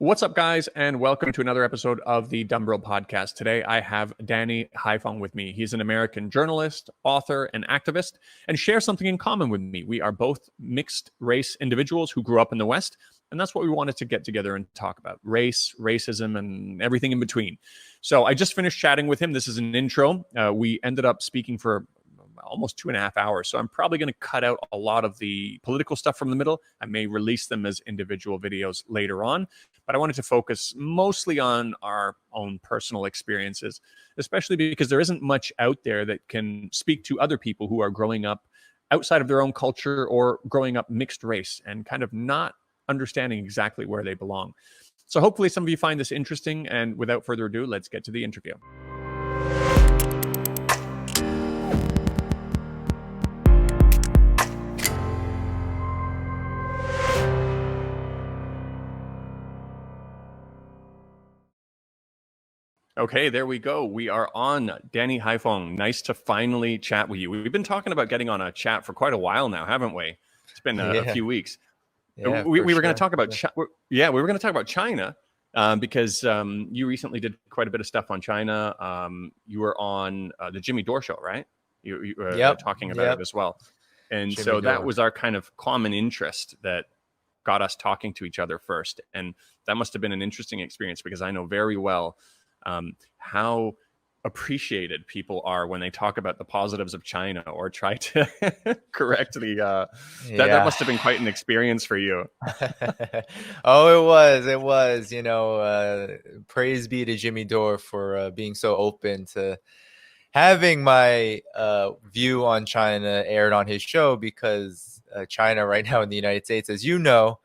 What's up, guys, and welcome to another episode of the Dumb Bro Podcast. Today, I have Danny Haiphong with me. He's an American journalist, author, and activist, and shares something in common with me. We are both mixed race individuals who grew up in the West, and that's what we wanted to get together and talk about: race, racism, and everything in between. So I just finished chatting with him. This is an intro. We ended up speaking for almost 2.5 hours. So I'm probably going to cut out a lot of the political stuff from the middle. I may release them as individual videos later on, but I wanted to focus mostly on our own personal experiences, especially because there isn't much out there that can speak to other people who are growing up outside of their own culture or growing up mixed race and kind of not understanding exactly where they belong. So hopefully some of you find this interesting. And without further ado, let's get to the interview. Okay, there we go. We are on. Danny Haiphong. Nice to finally chat with you. We've been talking about getting on a chat for quite a while now, haven't we? It's been a few weeks. Yeah, we were going to talk about we were going to talk about China because you recently did quite a bit of stuff on China. You were on the Jimmy Dore show, right? You were talking about it as well. And Jimmy so Dore. that was our kind of common interest that got us talking to each other first. And that must have been an interesting experience because I know very well how appreciated people are when they talk about the positives of China or try to correct the that must have been quite an experience for you. Oh, it was, praise be to Jimmy Dore for being so open to having my view on China aired on his show, because China right now in the United States, as you know,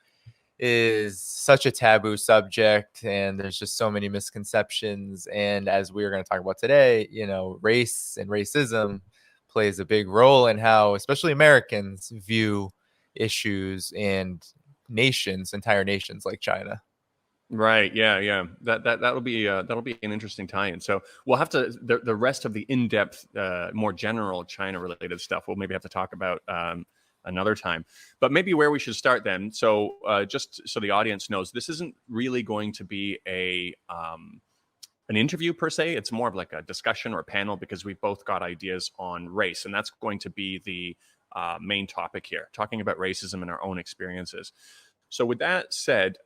is such a taboo subject, and there's just so many misconceptions. And as we're going to talk about today, race and racism plays a big role in how especially Americans view issues and entire nations like China. Right. Yeah. That'll be an interesting tie-in. So we'll have to the rest of the in-depth, more general China-related stuff. We'll maybe have to talk about another time. But maybe where we should start then. So just so the audience knows, this isn't really going to be an interview per se. It's more of like a discussion or a panel because we've both got ideas on race, and that's going to be the main topic here, talking about racism and our own experiences. So with that said,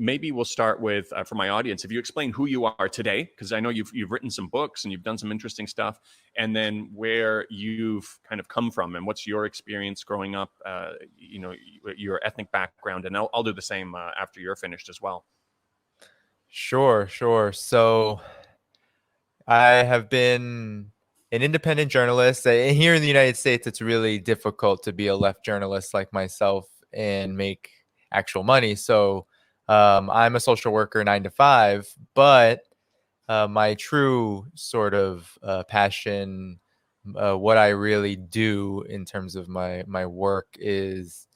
maybe we'll start with, for my audience, if you explain who you are today, because I know you've written some books and you've done some interesting stuff, and then where you've kind of come from and what's your experience growing up, your ethnic background, and I'll do the same after you're finished as well. Sure. So I have been an independent journalist. Here in the United States, it's really difficult to be a left journalist like myself and make actual money. So I'm a social worker 9 to 5, but my true sort of passion, what I really do in terms of my work is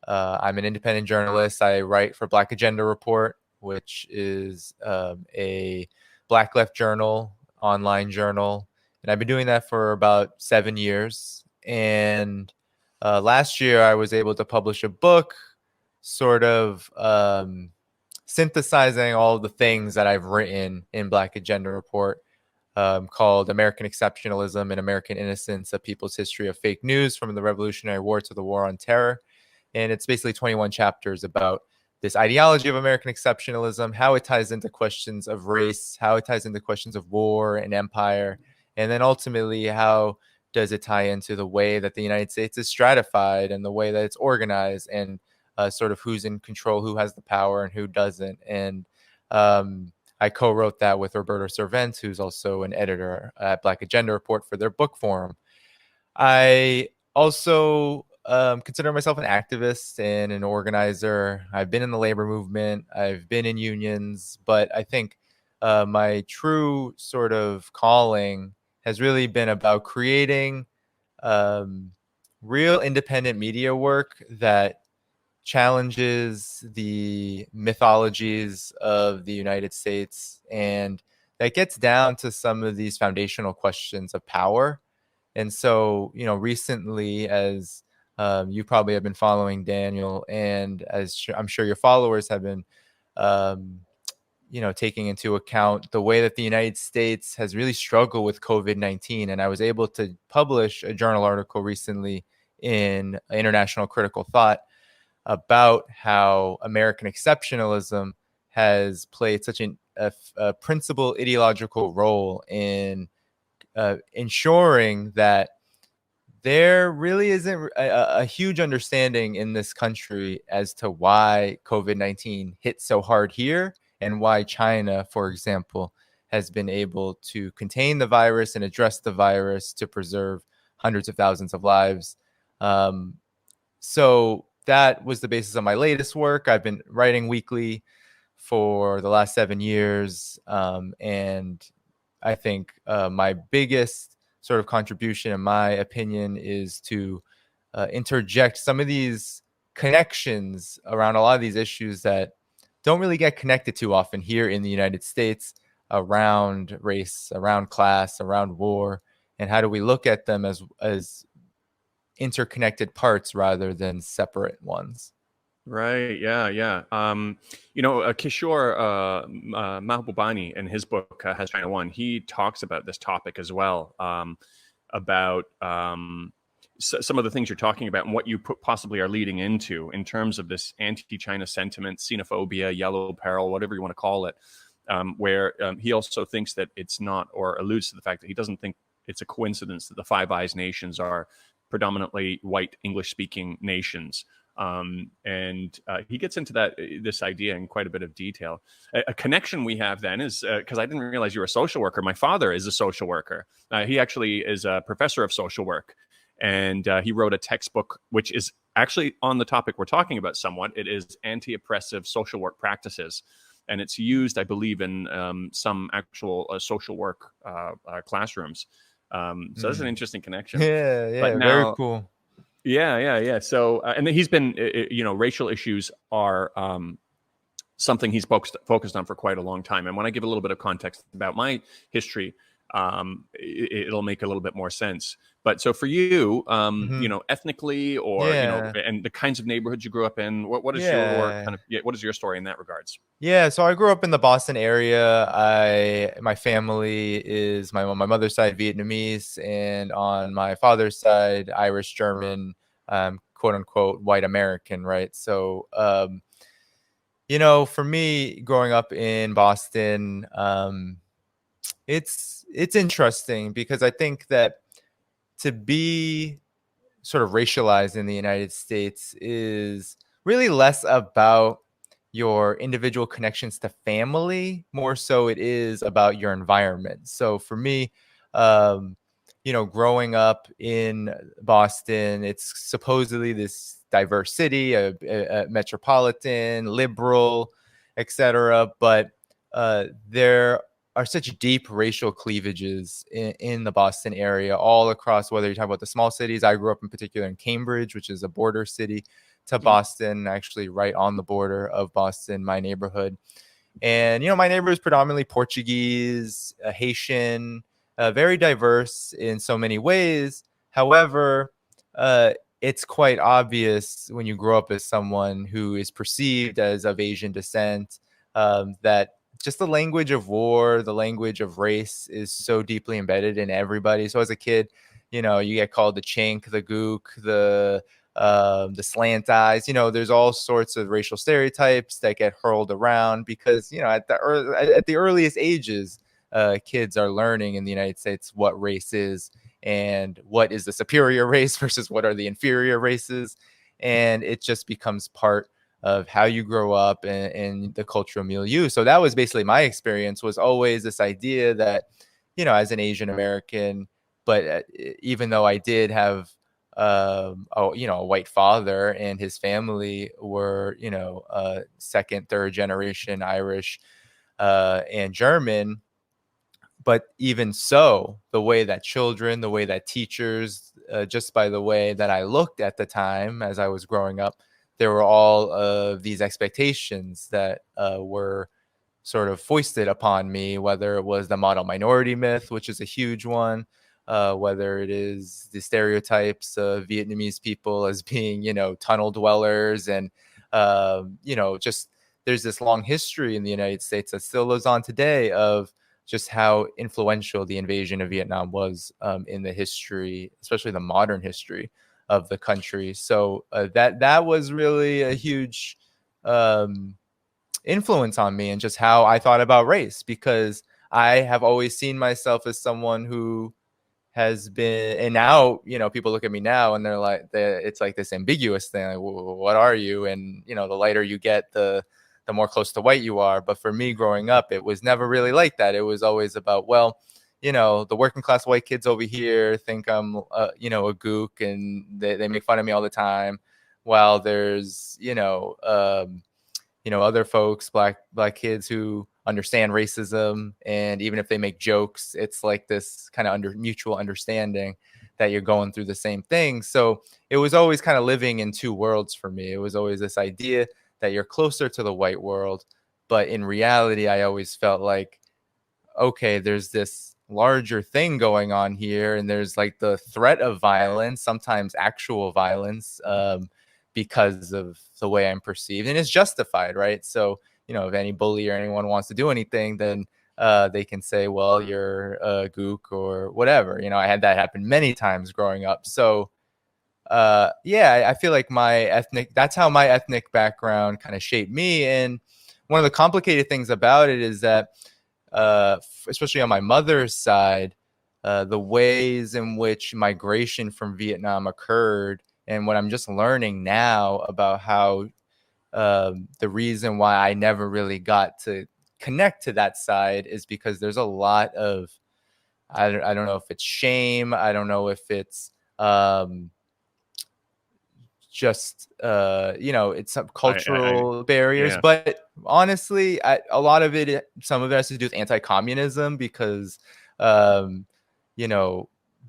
I'm an independent journalist. I write for Black Agenda Report, which is a Black left journal, online journal. And I've been doing that for about 7 years. And last year I was able to publish a book sort of synthesizing all of the things that I've written in Black Agenda Report, called American Exceptionalism and American Innocence, A People's History of Fake News from the Revolutionary War to the War on Terror. And it's basically 21 chapters about this ideology of American exceptionalism, how it ties into questions of race, how it ties into questions of war and empire, and then ultimately how does it tie into the way that the United States is stratified and the way that it's organized, and sort of who's in control, who has the power and who doesn't. And I co-wrote that with Roberto Cervant, who's also an editor at Black Agenda Report, for their book forum. I also consider myself an activist and an organizer. I've been in the labor movement. I've been in unions, but I think my true sort of calling has really been about creating real independent media work that challenges the mythologies of the United States, and that gets down to some of these foundational questions of power. And so, recently, as you probably have been following, Daniel, and as I'm sure your followers have been taking into account the way that the United States has really struggled with COVID-19. And I was able to publish a journal article recently in International Critical Thought about how American exceptionalism has played such a principal ideological role in ensuring that there really isn't a huge understanding in this country as to why COVID-19 hit so hard here and why China, for example, has been able to contain the virus and address the virus to preserve hundreds of thousands of lives. So that was the basis of my latest work. I've been writing weekly for the last 7 years. And I think my biggest sort of contribution, in my opinion, is to interject some of these connections around a lot of these issues that don't really get connected too often here in the United States, around race, around class, around war, and how do we look at them as interconnected parts rather than separate ones. Right. Yeah. Yeah. Kishore Mahbubani in his book Has China Won? He talks about this topic as well, about some of the things you're talking about and what you possibly are leading into in terms of this anti-China sentiment, xenophobia, yellow peril, whatever you want to call it, where he also thinks that it's not, or alludes to the fact that he doesn't think it's a coincidence that the Five Eyes nations are predominantly white English-speaking nations. And he gets into this idea in quite a bit of detail. A connection we have then is, because I didn't realize you were a social worker. My father is a social worker. He actually is a professor of social work. And he wrote a textbook, which is actually on the topic we're talking about somewhat. It is Anti-Oppressive Social Work Practices. And it's used, I believe, in some actual social work classrooms. So that's an interesting connection. Yeah, But now, very cool. Yeah. So, and he's been, racial issues are something he's focused on for quite a long time. And when I give a little bit of context about my history, it'll make a little bit more sense. But so for you, ethnically, or and the kinds of neighborhoods you grew up in, what is what is your story in that regards? Yeah, so I grew up in the Boston area. My family is my mother's side Vietnamese, and on my father's side Irish, German, quote unquote white American, right? So for me growing up in Boston, it's interesting because I think that to be sort of racialized in the United States is really less about your individual connections to family, more so it is about your environment. So for me, growing up in Boston, it's supposedly this diverse city, a metropolitan, liberal, etc. But there are such deep racial cleavages in the Boston area, all across, whether you're talking about the small cities. I grew up in particular in Cambridge, which is a border city to Boston, actually right on the border of Boston, my neighborhood. And, my neighborhood is predominantly Portuguese, Haitian, very diverse in so many ways. However, it's quite obvious when you grow up as someone who is perceived as of Asian descent, that just the language of war, the language of race is so deeply embedded in everybody. So as a kid, you get called the chink, the gook, the slant eyes. There's all sorts of racial stereotypes that get hurled around because, at the earliest ages, kids are learning in the United States what race is and what is the superior race versus what are the inferior races. And it just becomes part of how you grow up and the cultural milieu. So that was basically my experience, was always this idea that, as an Asian American, but even though I did have, a white father and his family were, second, third generation Irish and German. But even so, the way that children, the way that teachers, just by the way that I looked at the time as I was growing up, there were all of these expectations that were sort of foisted upon me, whether it was the model minority myth, which is a huge one, whether it is the stereotypes of Vietnamese people as being, tunnel dwellers, and, just there's this long history in the United States that still lives on today of just how influential the invasion of Vietnam was in the history, especially the modern history of the country. So that was really a huge influence on me and just how I thought about race, because I have always seen myself as someone who has been, and now, people look at me now and they're like, it's like this ambiguous thing, like, what are you? And, the lighter you get, the more close to white you are. But for me growing up, it was never really like that. It was always about, well, the working class white kids over here think I'm, a gook, and they make fun of me all the time. While there's, other folks, black kids who understand racism, and even if they make jokes, it's like this kind of mutual understanding that you're going through the same thing. So it was always kind of living in two worlds for me. It was always this idea that you're closer to the white world, but in reality, I always felt like, okay, there's this larger thing going on here, and there's like the threat of violence, sometimes actual violence, because of the way I'm perceived, and it's justified, right? So, if any bully or anyone wants to do anything, then they can say, well, you're a gook or whatever. I had that happen many times growing up. So I feel like that's how my ethnic background kind of shaped me. And one of the complicated things about it is that, especially on my mother's side, the ways in which migration from Vietnam occurred, and what I'm just learning now about how the reason why I never really got to connect to that side is because there's a lot of, I don't know if it's shame. I don't know if it's just, it's some cultural barriers. Yeah. But honestly, a lot of it, some of it has to do with anti-communism, because,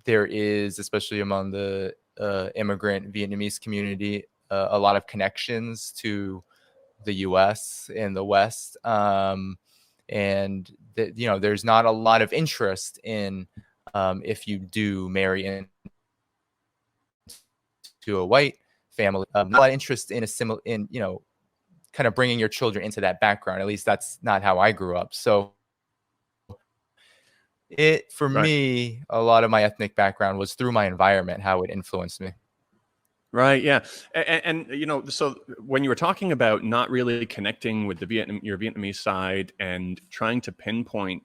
there is, especially among the immigrant Vietnamese community, a lot of connections to the U.S. and the West, and there's not a lot of interest in, if you do marry into a white family, not a lot of interest in kind of bringing your children into that background. At least that's not how I grew up. So for me, a lot of my ethnic background was through my environment, how it influenced me. Right. Yeah. And so when you were talking about not really connecting with your Vietnamese side and trying to pinpoint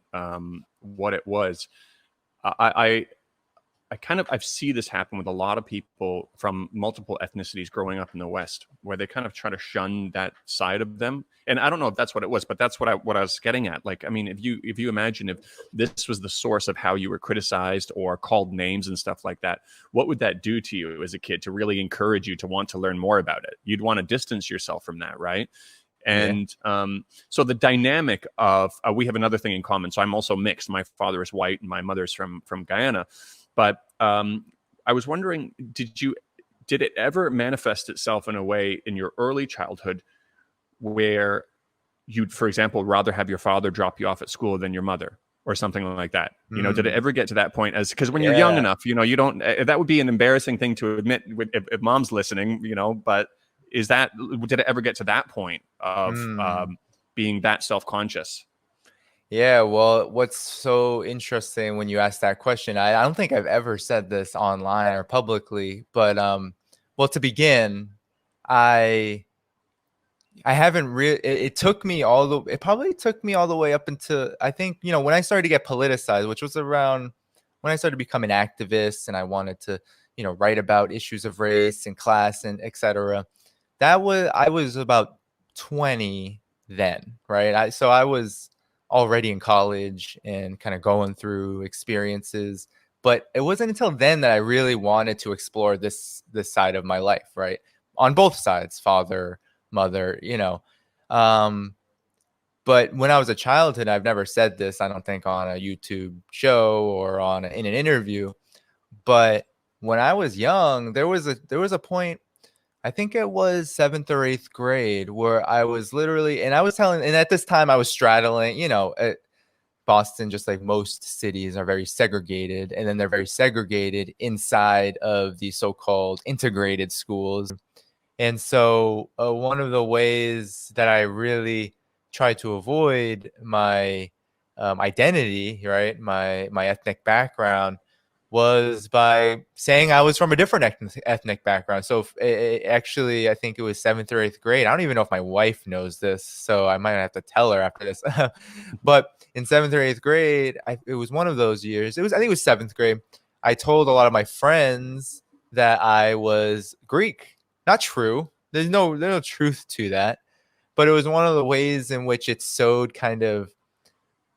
what it was, I see this happen with a lot of people from multiple ethnicities growing up in the West, where they kind of try to shun that side of them. And I don't know if that's what it was, but that's what I was getting at. Like, I mean, if you imagine if this was the source of how you were criticized or called names and stuff like that, what would that do to you as a kid to really encourage you to want to learn more about it? You'd want to distance yourself from that, right? And so the dynamic of we have another thing in common. So I'm also mixed. My father is white and my mother's from Guyana. But I was wondering, did it ever manifest itself in a way in your early childhood where you'd, for example, rather have your father drop you off at school than your mother or something like that? Did it ever get to that point? Because when you're young enough, you don't, that would be an embarrassing thing to admit if mom's listening, but did it ever get to that point of being that self-conscious? Yeah, well, what's so interesting when you ask that question, I don't think I've ever said this online or publicly, but well, to begin, I haven't really, it probably took me all the way up into, I think, when I started to get politicized, which was around when I started to become an activist and I wanted to, write about issues of race and class and etc. I was about 20 then, right? So I was already in college and kind of going through experiences, but it wasn't until then that I really wanted to explore this side of my life, right? On both sides, father, mother, but when I was a childhood, I've never said this, I don't think, on a YouTube show or in an interview, but when I was young, there was a point, I think it was 7th or 8th grade, where I was literally, and at this time I was straddling, Boston, just like most cities, are very segregated, and then they're very segregated inside of the so-called integrated schools. And so one of the ways that I really try to avoid my identity, right, my ethnic background, was by saying I was from a different ethnic background. So actually, I think it was 7th or 8th grade. I don't even know if my wife knows this, so I might have to tell her after this. But in 7th or 8th grade, it was one of those years. I think it was 7th grade. I told a lot of my friends that I was Greek. Not true. There's no truth to that. But it was one of the ways in which it sowed kind of,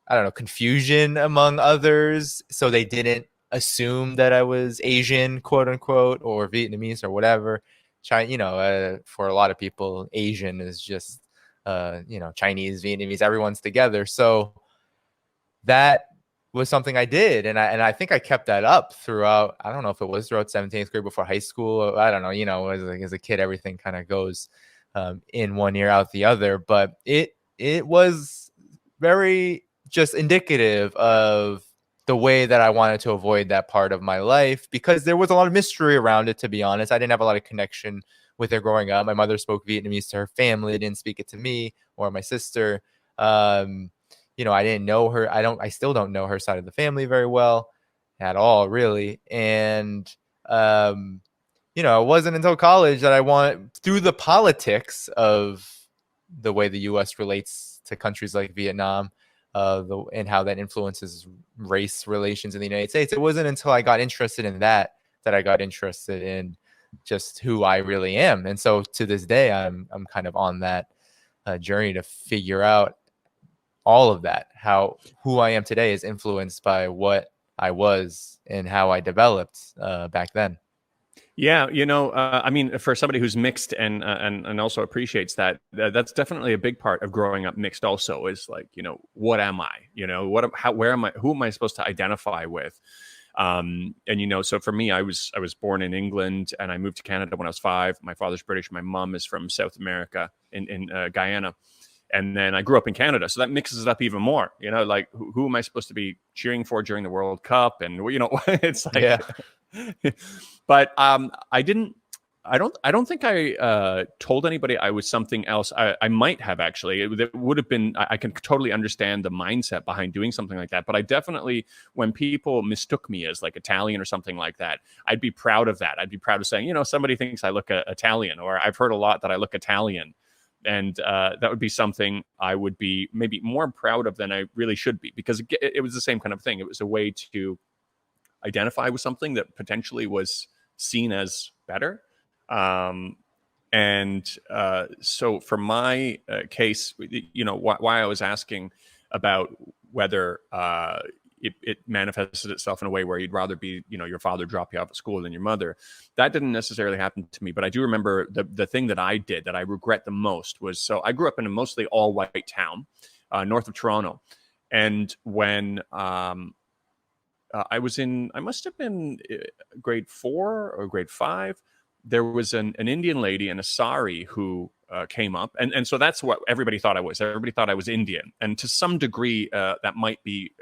I don't know, confusion among others. So they didn't assume that I was Asian, quote unquote, or Vietnamese or whatever. For a lot of people, Asian is just, Chinese, Vietnamese, everyone's together. So that was something I did. And I think I kept that up throughout. I don't know if it was throughout 17th grade before high school. I don't know, as a kid, everything kind of goes in one ear out the other. But it was very just indicative of the way that I wanted to avoid that part of my life, because there was a lot of mystery around it, to be honest. I didn't have a lot of connection with it growing up. My mother spoke Vietnamese to her family, didn't speak it to me or my sister. I didn't know her. I still don't know her side of the family very well at all, really. And, it wasn't until college that through the politics of the way the U.S. relates to countries like Vietnam, and how that influences race relations in the United States. It wasn't until I got interested in that I got interested in just who I really am. And so to this day, I'm kind of on that journey to figure out all of that, how who I am today is influenced by what I was and how I developed back then. Yeah, I mean, for somebody who's mixed and also appreciates that, that's definitely a big part of growing up mixed. Also, is like, what am I? Where am I? Who am I supposed to identify with? And so for me, I was born in England, and I moved to Canada when I was 5. My father's British. My mom is from South America in Guyana. And then I grew up in Canada, so that mixes it up even more. Like who am I supposed to be cheering for during the World Cup? And it's like, yeah. But I didn't. I don't think I told anybody I was something else. I might have actually. It would have been. I can totally understand the mindset behind doing something like that. But I definitely, when people mistook me as like Italian or something like that, I'd be proud of that. I'd be proud of saying, somebody thinks I look Italian, or I've heard a lot that I look Italian. And that would be something I would be maybe more proud of than I really should be, because it was the same kind of thing. It was a way to identify with something that potentially was seen as better. So for my case, why I was asking about whether it manifested itself in a way where you'd rather be, your father drop you off at school than your mother. That didn't necessarily happen to me, but I do remember the thing that I did that I regret the most was, so I grew up in a mostly all white town north of Toronto. And when I must have been grade 4 or grade 5, there was an Indian lady in a sari who came up. And so that's what everybody thought I was. Everybody thought I was Indian. And to some degree, that might be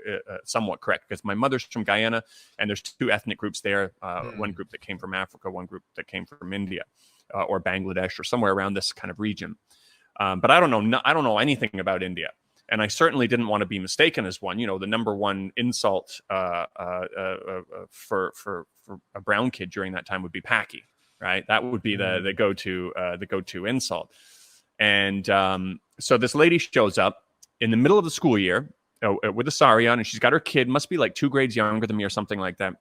somewhat correct, because my mother's from Guyana, and there's 2 ethnic groups there. One group that came from Africa, one group that came from India or Bangladesh or somewhere around this kind of region. But I don't know anything about India. And I certainly didn't want to be mistaken as one. The number one insult for a brown kid during that time would be Packy, right? That would be the go-to insult. And so this lady shows up in the middle of the school year with a sari on, and she's got her kid, must be like 2 grades younger than me or something like that.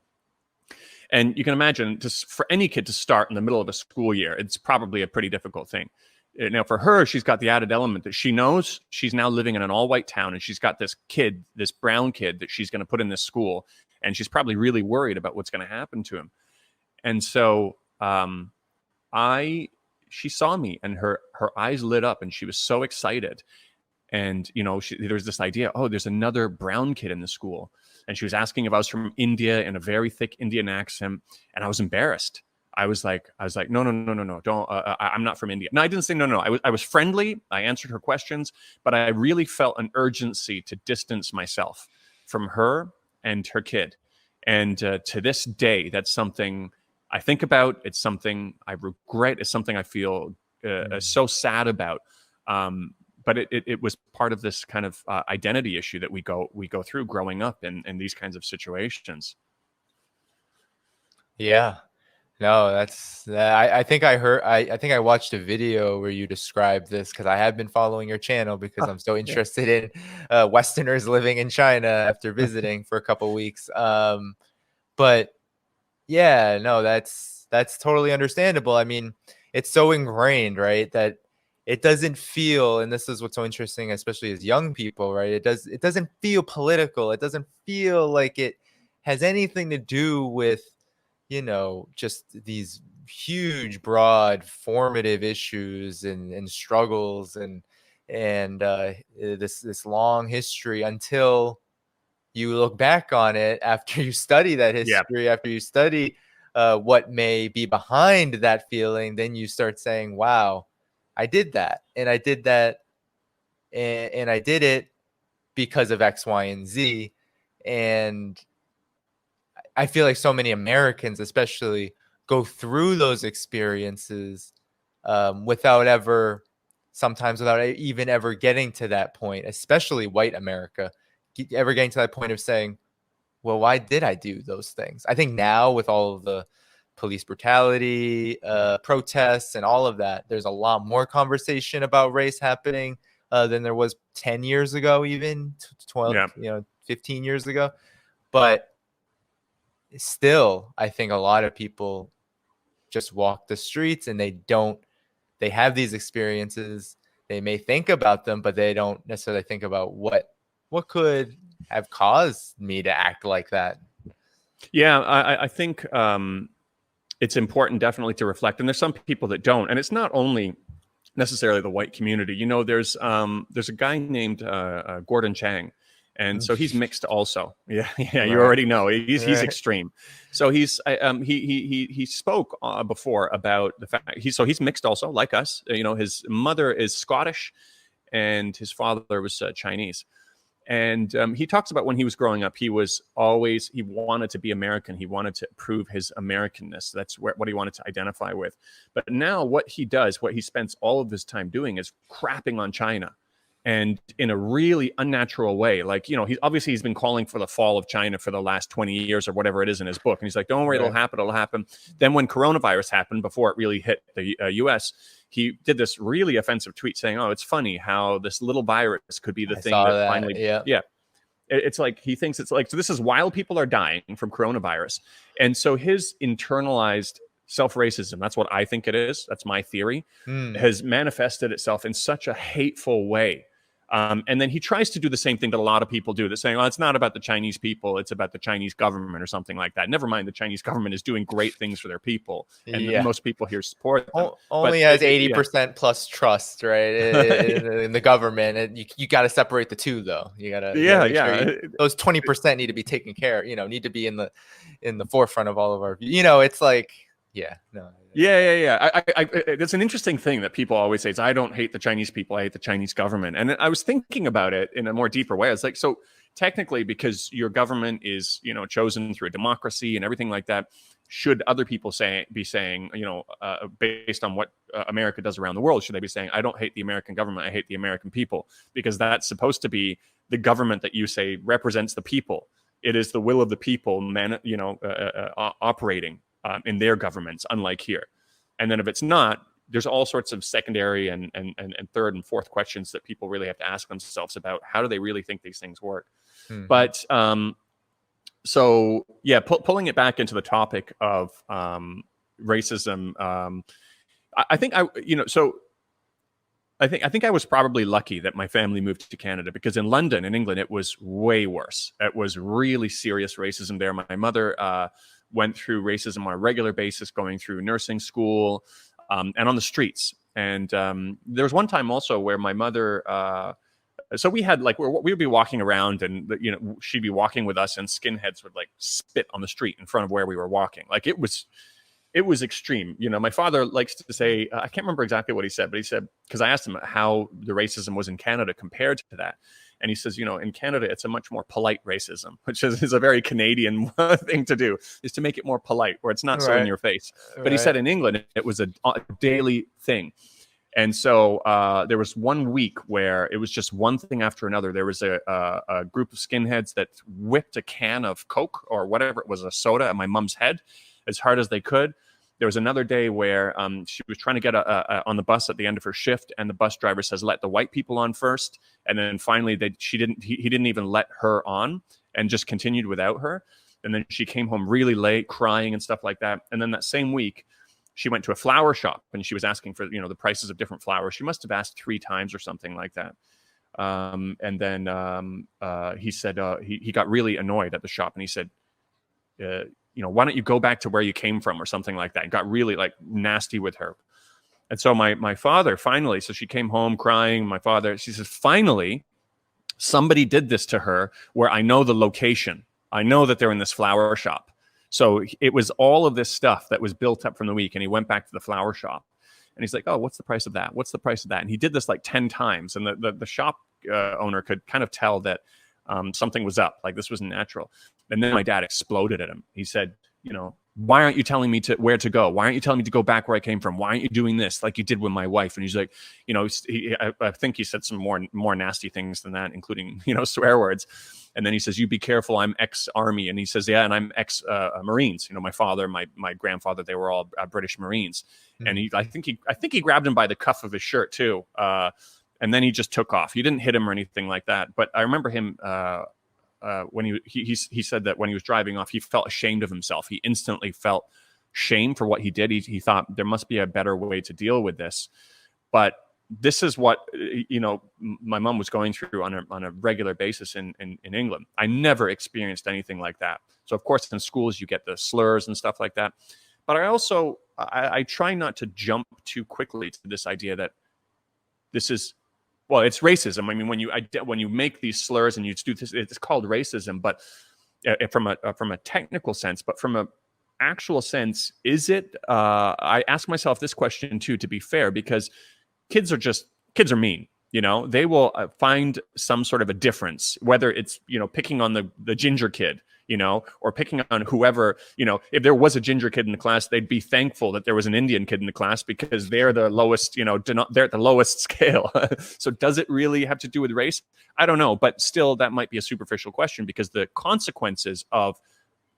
And you can imagine, for any kid to start in the middle of a school year, it's probably a pretty difficult thing. Now, for her, she's got the added element that she knows she's now living in an all-white town, and she's got this kid, this brown kid, that she's going to put in this school, and she's probably really worried about what's going to happen to him. And so she saw me, and her eyes lit up, and she was so excited. And, there was this idea, there's another brown kid in the school. And she was asking if I was from India in a very thick Indian accent, and I was embarrassed. I was like, no, don't. I'm not from India. No, I didn't say no. I was friendly. I answered her questions, but I really felt an urgency to distance myself from her and her kid. And to this day, that's something I think about. It's something I regret. It's something I feel so sad about. But it was part of this kind of identity issue that we go through growing up in these kinds of situations. Yeah. No, that's I think I heard I think I watched a video where you described this, because I have been following your channel because I'm so Yeah. interested in Westerners living in China after visiting for a couple weeks. But yeah, no, that's totally understandable. I mean, it's so ingrained, right? That it doesn't feel, and this is what's so interesting, especially as young people, right? It doesn't feel political. It doesn't feel like it has anything to do with, just these huge, broad, formative issues and struggles and this long history, until you look back on it after you study that Yeah. history, after you study what may be behind that feeling. Then you start saying, wow, I did that. And I did that. And I did it because of X, Y, and Z. And I feel like so many Americans, especially, go through those experiences sometimes without even ever getting to that point, especially white America, ever getting to that point of saying, well, why did I do those things? I think now, with all of the police brutality, protests, and all of that, there's a lot more conversation about race happening than there was 10 years ago, even 12, Yeah. 15 years ago. But still, I think a lot of people just walk the streets and they have these experiences. They may think about them, but they don't necessarily think about what could have caused me to act like that. Yeah, I think it's important definitely to reflect. And there's some people that don't. And it's not only necessarily the white community. There's a guy named Gordon Chang. And so he's mixed also. Yeah, yeah. You Right. already know he's Right. extreme. So he spoke before about the fact he's mixed also, like us. His mother is Scottish, and his father was Chinese. And he talks about when he was growing up, he wanted to be American. He wanted to prove his Americanness. That's what he wanted to identify with. But now what he spends all of his time doing is crapping on China, and in a really unnatural way. Like, he's been calling for the fall of China for the last 20 years or whatever it is in his book. And he's like, don't worry, Right. it'll happen. Then when coronavirus happened, before it really hit the US, he did this really offensive tweet saying, oh, it's funny how this little virus could be the thing that finally, yeah. It's like he thinks it's like, so this is while people are dying from coronavirus. And so his internalized self-racism, that's what I think it is, that's my theory, has manifested itself in such a hateful way. And then he tries to do the same thing that a lot of people do. They're saying, "Oh, it's not about the Chinese people; it's about the Chinese government or something like that." Never mind, the Chinese government is doing great things for their people, and most people here support them. Only has 80% plus trust, right, in the government. And you got to separate the two, though. You got to sure those 20% need to be taken care. Need to be in the forefront of all of our. It's like, yeah, no. Yeah. It's an interesting thing that people always say is, I don't hate the Chinese people, I hate the Chinese government. And I was thinking about it in a more deeper way. I was like, so technically, because your government is, chosen through a democracy and everything like that, should other people be saying, based on what America does around the world, should they be saying, I don't hate the American government, I hate the American people? Because that's supposed to be the government that you say represents the people. It is the will of the people, operating in their governments, unlike here. And then if it's not, there's all sorts of secondary and third and fourth questions that people really have to ask themselves about how do they really think these things work. Mm-hmm. But so yeah, pulling it back into the topic of racism, I think I was probably lucky that my family moved to Canada, because in London, in England, it was way worse. It was really serious racism there. My mother went through racism on a regular basis, going through nursing school and on the streets. And there was one time also where my mother, so we had we would be walking around, and she'd be walking with us, and skinheads would spit on the street in front of where we were walking. Like it was it was extreme. You know, my father likes to say, I can't remember exactly what he said, but he said, because I asked him how the racism was in Canada compared to that. And he says, you know, in Canada, it's a much more polite racism, which is a very Canadian thing to do, is to make it more polite, where it's not so in your face. But he said in England, it was a daily thing. And so there was 1 week where it was just one thing after another. There was a group of skinheads that whipped a can of Coke or whatever it was, a soda, at my mom's head as hard as they could. There was another day where she was trying to get on the bus at the end of her shift, and the bus driver says, "Let the white people on first." And then finally, he didn't even let her on, and just continued without her. And then she came home really late, crying and stuff like that. And then that same week, she went to a flower shop and she was asking for, you know, the prices of different flowers. She must have asked 3 times or something like that. And then he said he got really annoyed at the shop, and he said, you know, why don't you go back to where you came from or something like that. And got really like nasty with her. And so my father finally, so she came home crying. My father, she says, finally, somebody did this to her where I know the location. I know that they're in this flower shop. So it was all of this stuff that was built up from the week. And he went back to the flower shop and he's like, oh, what's the price of that? What's the price of that? And he did this like 10 times. And the shop owner could kind of tell that something was up, like this wasn't natural. And then my dad exploded at him. He said, you know, why aren't you telling me where to go? Why aren't you telling me to go back where I came from? Why aren't you doing this like you did with my wife? And he's like, you know, I think he said some more nasty things than that, including, you know, swear words. And then he says, you be careful, I'm ex-Army. And he says, yeah, and I'm ex-Marines. You know, my father, my grandfather, they were all British Marines. Mm-hmm. And I think he grabbed him by the cuff of his shirt too. And then he just took off. He didn't hit him or anything like that. But I remember him when he said that when he was driving off, he felt ashamed of himself. He instantly felt shame for what he did. He thought there must be a better way to deal with this. But this is what, you know, my mom was going through on a regular basis in England. I never experienced anything like that. So of course in schools you get the slurs and stuff like that. But I also I try not to jump too quickly to this idea that this is, well, it's racism. I mean, when you make these slurs and you do this, it's called racism. But from a technical sense, but from a actual sense, is it? I ask myself this question too, to be fair, because kids are mean. You know, they will find some sort of a difference, whether it's, you know, picking on the ginger kid, you know, or picking on whoever, you know, if there was a ginger kid in the class, they'd be thankful that there was an Indian kid in the class because they're the lowest, you know, they're at the lowest scale. So does it really have to do with race? I don't know, but still that might be a superficial question, because the consequences of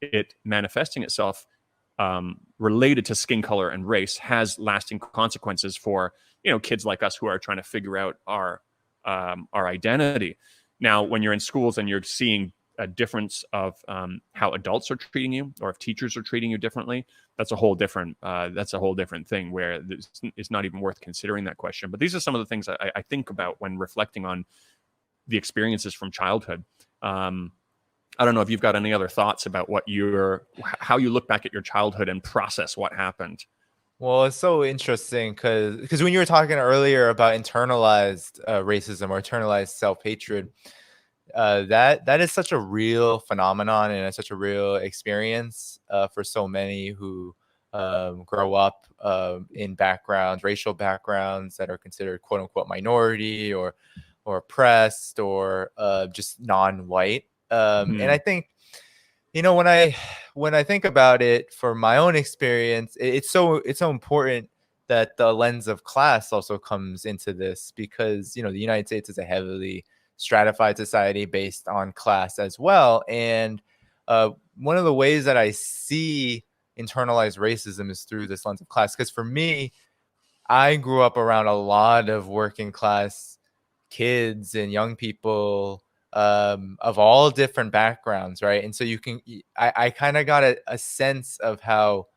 it manifesting itself related to skin color and race has lasting consequences for, you know, kids like us who are trying to figure out our identity. Now, when you're in schools and you're seeing a difference of how adults are treating you, or if teachers are treating you differently, that's a whole different thing, where it's not even worth considering that question. But these are some of the things I think about when reflecting on the experiences from childhood. I don't know if you've got any other thoughts about how you look back at your childhood and process what happened. Well, it's so interesting because when you were talking earlier about internalized racism or internalized self-hatred, that is such a real phenomenon, and it's such a real experience for so many who grow up in racial backgrounds that are considered quote unquote minority or oppressed or just non-white. And I think, you know, when I think about it from my own experience, it's so important that the lens of class also comes into this, because, you know, the United States is a heavily stratified society based on class as well. And one of the ways that I see internalized racism is through this lens of class. Because for me, I grew up around a lot of working class kids and young people of all different backgrounds, right? And so I kind of got a sense of how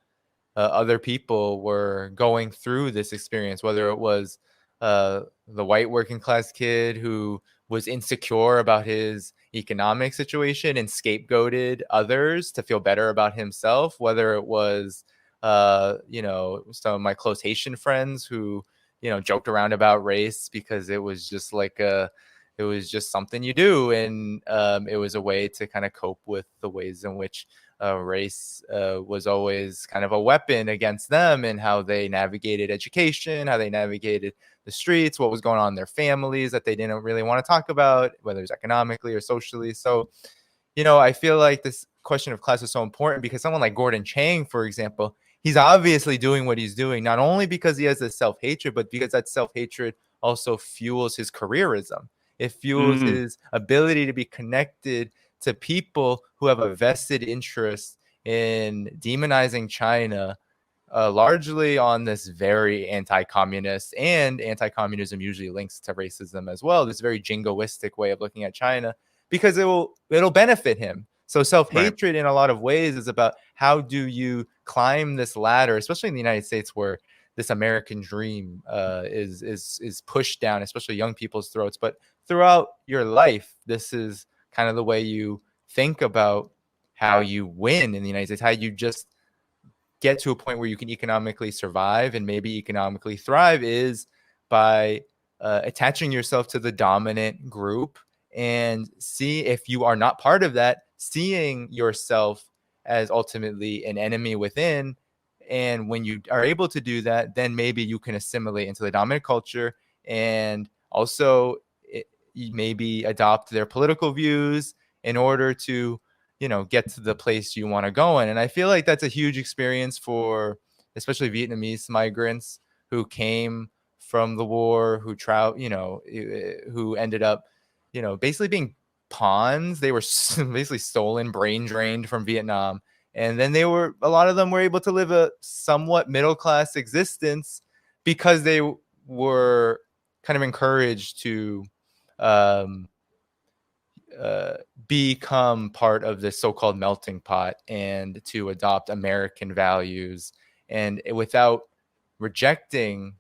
other people were going through this experience, whether it was the white working class kid who was insecure about his economic situation and scapegoated others to feel better about himself, whether it was you know, some of my close Haitian friends who, you know, joked around about race because it was just like It was just something you do, and it was a way to kind of cope with the ways in which race was always kind of a weapon against them, and how they navigated education, how they navigated the streets, what was going on in their families that they didn't really want to talk about, whether it's economically or socially. So, I feel like this question of class is so important because someone like Gordon Chang, for example, he's obviously doing what he's doing, not only because he has this self-hatred, but because that self-hatred also fuels his careerism. It fuels his ability to be connected to people who have a vested interest in demonizing China, largely on this very anti-communist, and anti-communism usually links to racism as well, this very jingoistic way of looking at China, because it'll benefit him. So self-hatred in a lot of ways is about how do you climb this ladder, especially in the United States, where this American dream is pushed down, especially young people's throats. But throughout your life, this is kind of the way you think about how you win in the United States, how you just get to a point where you can economically survive and maybe economically thrive, is by attaching yourself to the dominant group, and see if you are not part of that, seeing yourself as ultimately an enemy within. And when you are able to do that, then maybe you can assimilate into the dominant culture, and also maybe adopt their political views in order to get to the place you want to go in. And I feel like that's a huge experience for especially Vietnamese migrants who came from the war, who ended up basically being pawns. They were basically stolen, brain drained from Vietnam, and then a lot of them were able to live a somewhat middle class existence because they were kind of encouraged to um, become part of this so-called melting pot and to adopt American values. And without rejecting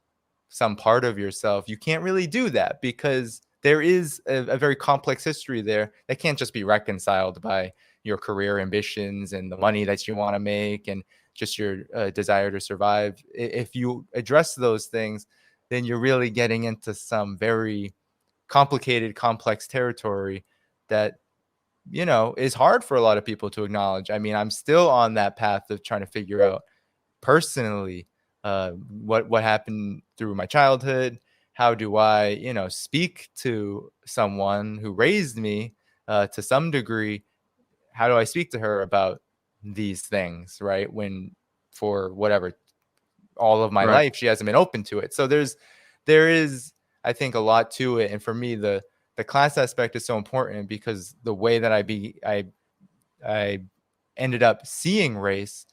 some part of yourself, you can't really do that, because there is a very complex history there that can't just be reconciled by your career ambitions and the money that you want to make and just your desire to survive. If you address those things, then you're really getting into some very complicated, complex territory that is hard for a lot of people to acknowledge. I mean, I'm still on that path of trying to figure out personally what happened through my childhood. How do I speak to someone who raised me to some degree? How do I speak to her about these things, right, when for whatever all of my life she hasn't been open to it? So there is, I think, a lot to it. And for me, the class aspect is so important, because the way that I ended up seeing race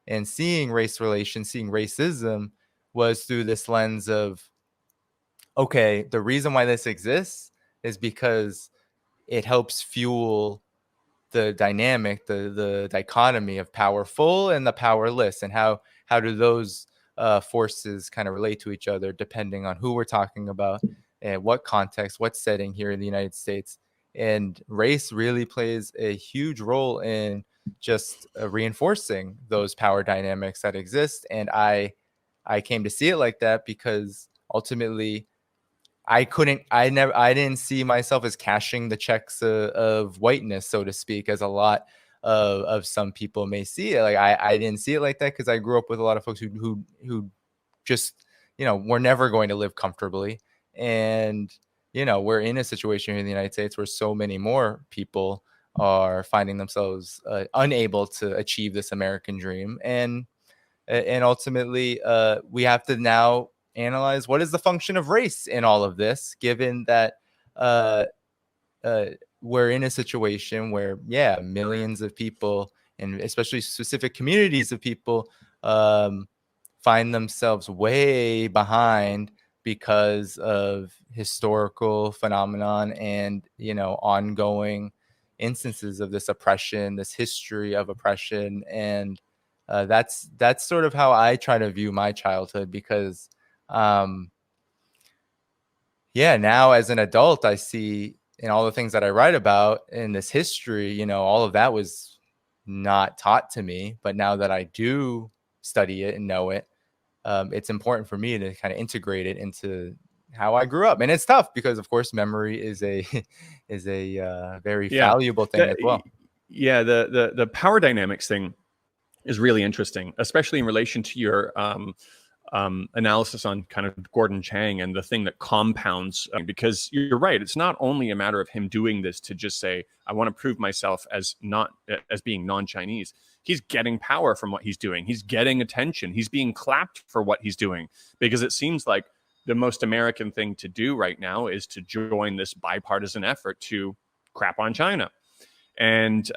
and seeing race relations, seeing racism, was through this lens of, okay, the reason why this exists is because it helps fuel the dynamic, the dichotomy of powerful and the powerless, and how do those forces kind of relate to each other depending on who we're talking about and what context, what setting here in the United States. And race really plays a huge role in just reinforcing those power dynamics that exist. And I came to see it like that because ultimately I didn't see myself as cashing the checks of whiteness, so to speak, as a lot of some people may see it. Like I didn't see it like that, because I grew up with a lot of folks who just, were never going to live comfortably. And, we're in a situation here in the United States where so many more people are finding themselves unable to achieve this American dream. And ultimately, we have to now analyze what is the function of race in all of this, given that uh, we're in a situation where, millions of people, and especially specific communities of people, find themselves way behind because of historical phenomenon and ongoing instances of this oppression, this history of oppression. And that's sort of how I try to view my childhood, because now as an adult, I see in all the things that I write about in this history, all of that was not taught to me. But now that I do study it and know it, it's important for me to kind of integrate it into how I grew up. And it's tough because, of course, memory is a very valuable thing as well. Yeah, the power dynamics thing is really interesting, especially in relation to your analysis on kind of Gordon Chang and the thing that compounds, because you're right. It's not only a matter of him doing this to just say, I want to prove myself as being non-Chinese. He's getting power from what he's doing. He's getting attention. He's being clapped for what he's doing, because it seems like the most American thing to do right now is to join this bipartisan effort to crap on China. And,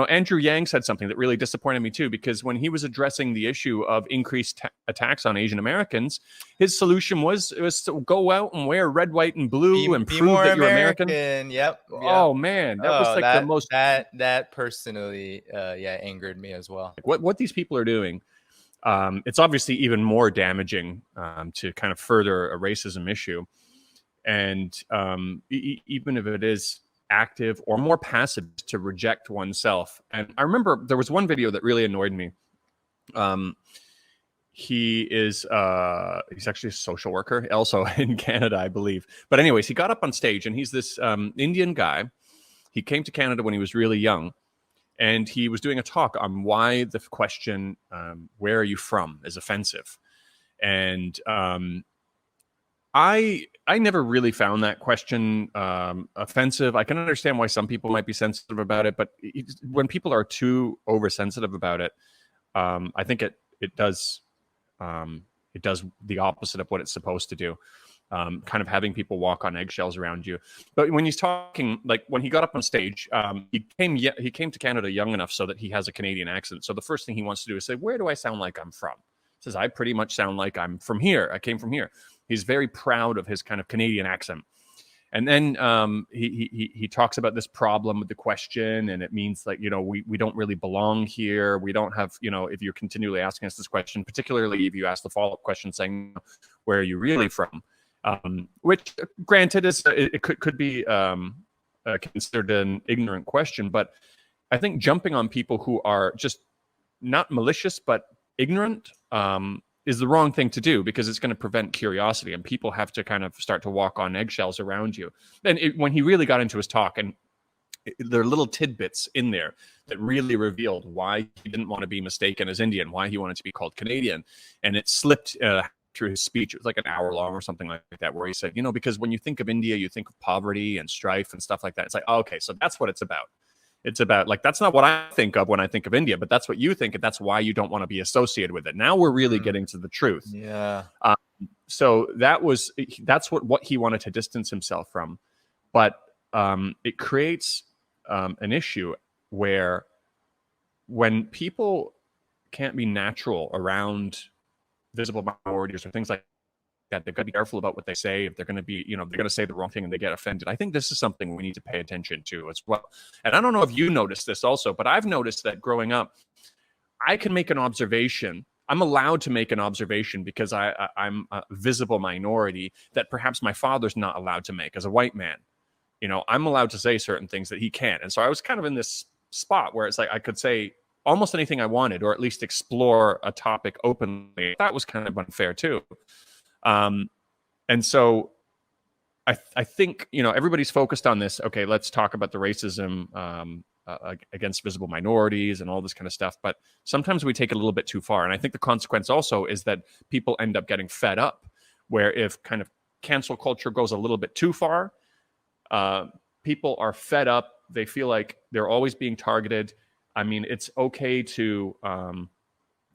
Andrew Yang said something that really disappointed me too, because when he was addressing the issue of increased attacks on Asian Americans, his solution was to go out and wear red, white, and blue and prove that you're American. Yep. Oh man, that was like the most that personally, angered me as well. What these people are doing. It's obviously even more damaging to kind of further a racism issue, and even if it is active or more passive, to reject oneself. And I remember there was one video that really annoyed me. He's actually a social worker, also in Canada, I believe. But anyways, he got up on stage, and he's this Indian guy. He came to Canada when he was really young, and he was doing a talk on why the question, where are you from, is offensive. And I never really found that question offensive. I can understand why some people might be sensitive about it, but when people are too oversensitive about it, I think it does the opposite of what it's supposed to do. Kind of having people walk on eggshells around you. But when he's talking, like when he got up on stage, he came to Canada young enough so that he has a Canadian accent. So the first thing he wants to do is say, where do I sound like I'm from? He says, I pretty much sound like I'm from here. I came from here. He's very proud of his kind of Canadian accent. And then he talks about this problem with the question, and it means like, we don't really belong here. We don't have, if you're continually asking us this question, particularly if you ask the follow-up question saying, where are you really from? Which granted it could be considered an ignorant question, but I think jumping on people who are just not malicious, but ignorant, is the wrong thing to do, because it's going to prevent curiosity, and people have to kind of start to walk on eggshells around you. And when he really got into his talk, and there are little tidbits in there that really revealed why he didn't want to be mistaken as Indian, why he wanted to be called Canadian. And it slipped through his speech. It was like an hour long or something like that, where he said, because when you think of India, you think of poverty and strife and stuff like that. It's like, oh, okay, so that's what it's about. It's about, like, that's not what I think of when I think of India, but that's what you think, and that's why you don't want to be associated with it. Now we're really getting to the truth. Yeah. So that's what he wanted to distance himself from. But it creates an issue where when people can't be natural around visible minorities or things like that, they've got to be careful about what they say. If they're going to be, they're going to say the wrong thing and they get offended. I think this is something we need to pay attention to as well. And I don't know if you noticed this also, but I've noticed that growing up, I can make an observation. I'm allowed to make an observation because I'm a visible minority that perhaps my father's not allowed to make as a white man. I'm allowed to say certain things that he can't. And so I was kind of in this spot where it's like I could say almost anything I wanted, or at least explore a topic openly. That was kind of unfair too. And so I think, everybody's focused on this. Okay, let's talk about the racism against visible minorities and all this kind of stuff. But sometimes we take it a little bit too far. And I think the consequence also is that people end up getting fed up, where if kind of cancel culture goes a little bit too far, people are fed up. They feel like they're always being targeted. I mean, it's okay to...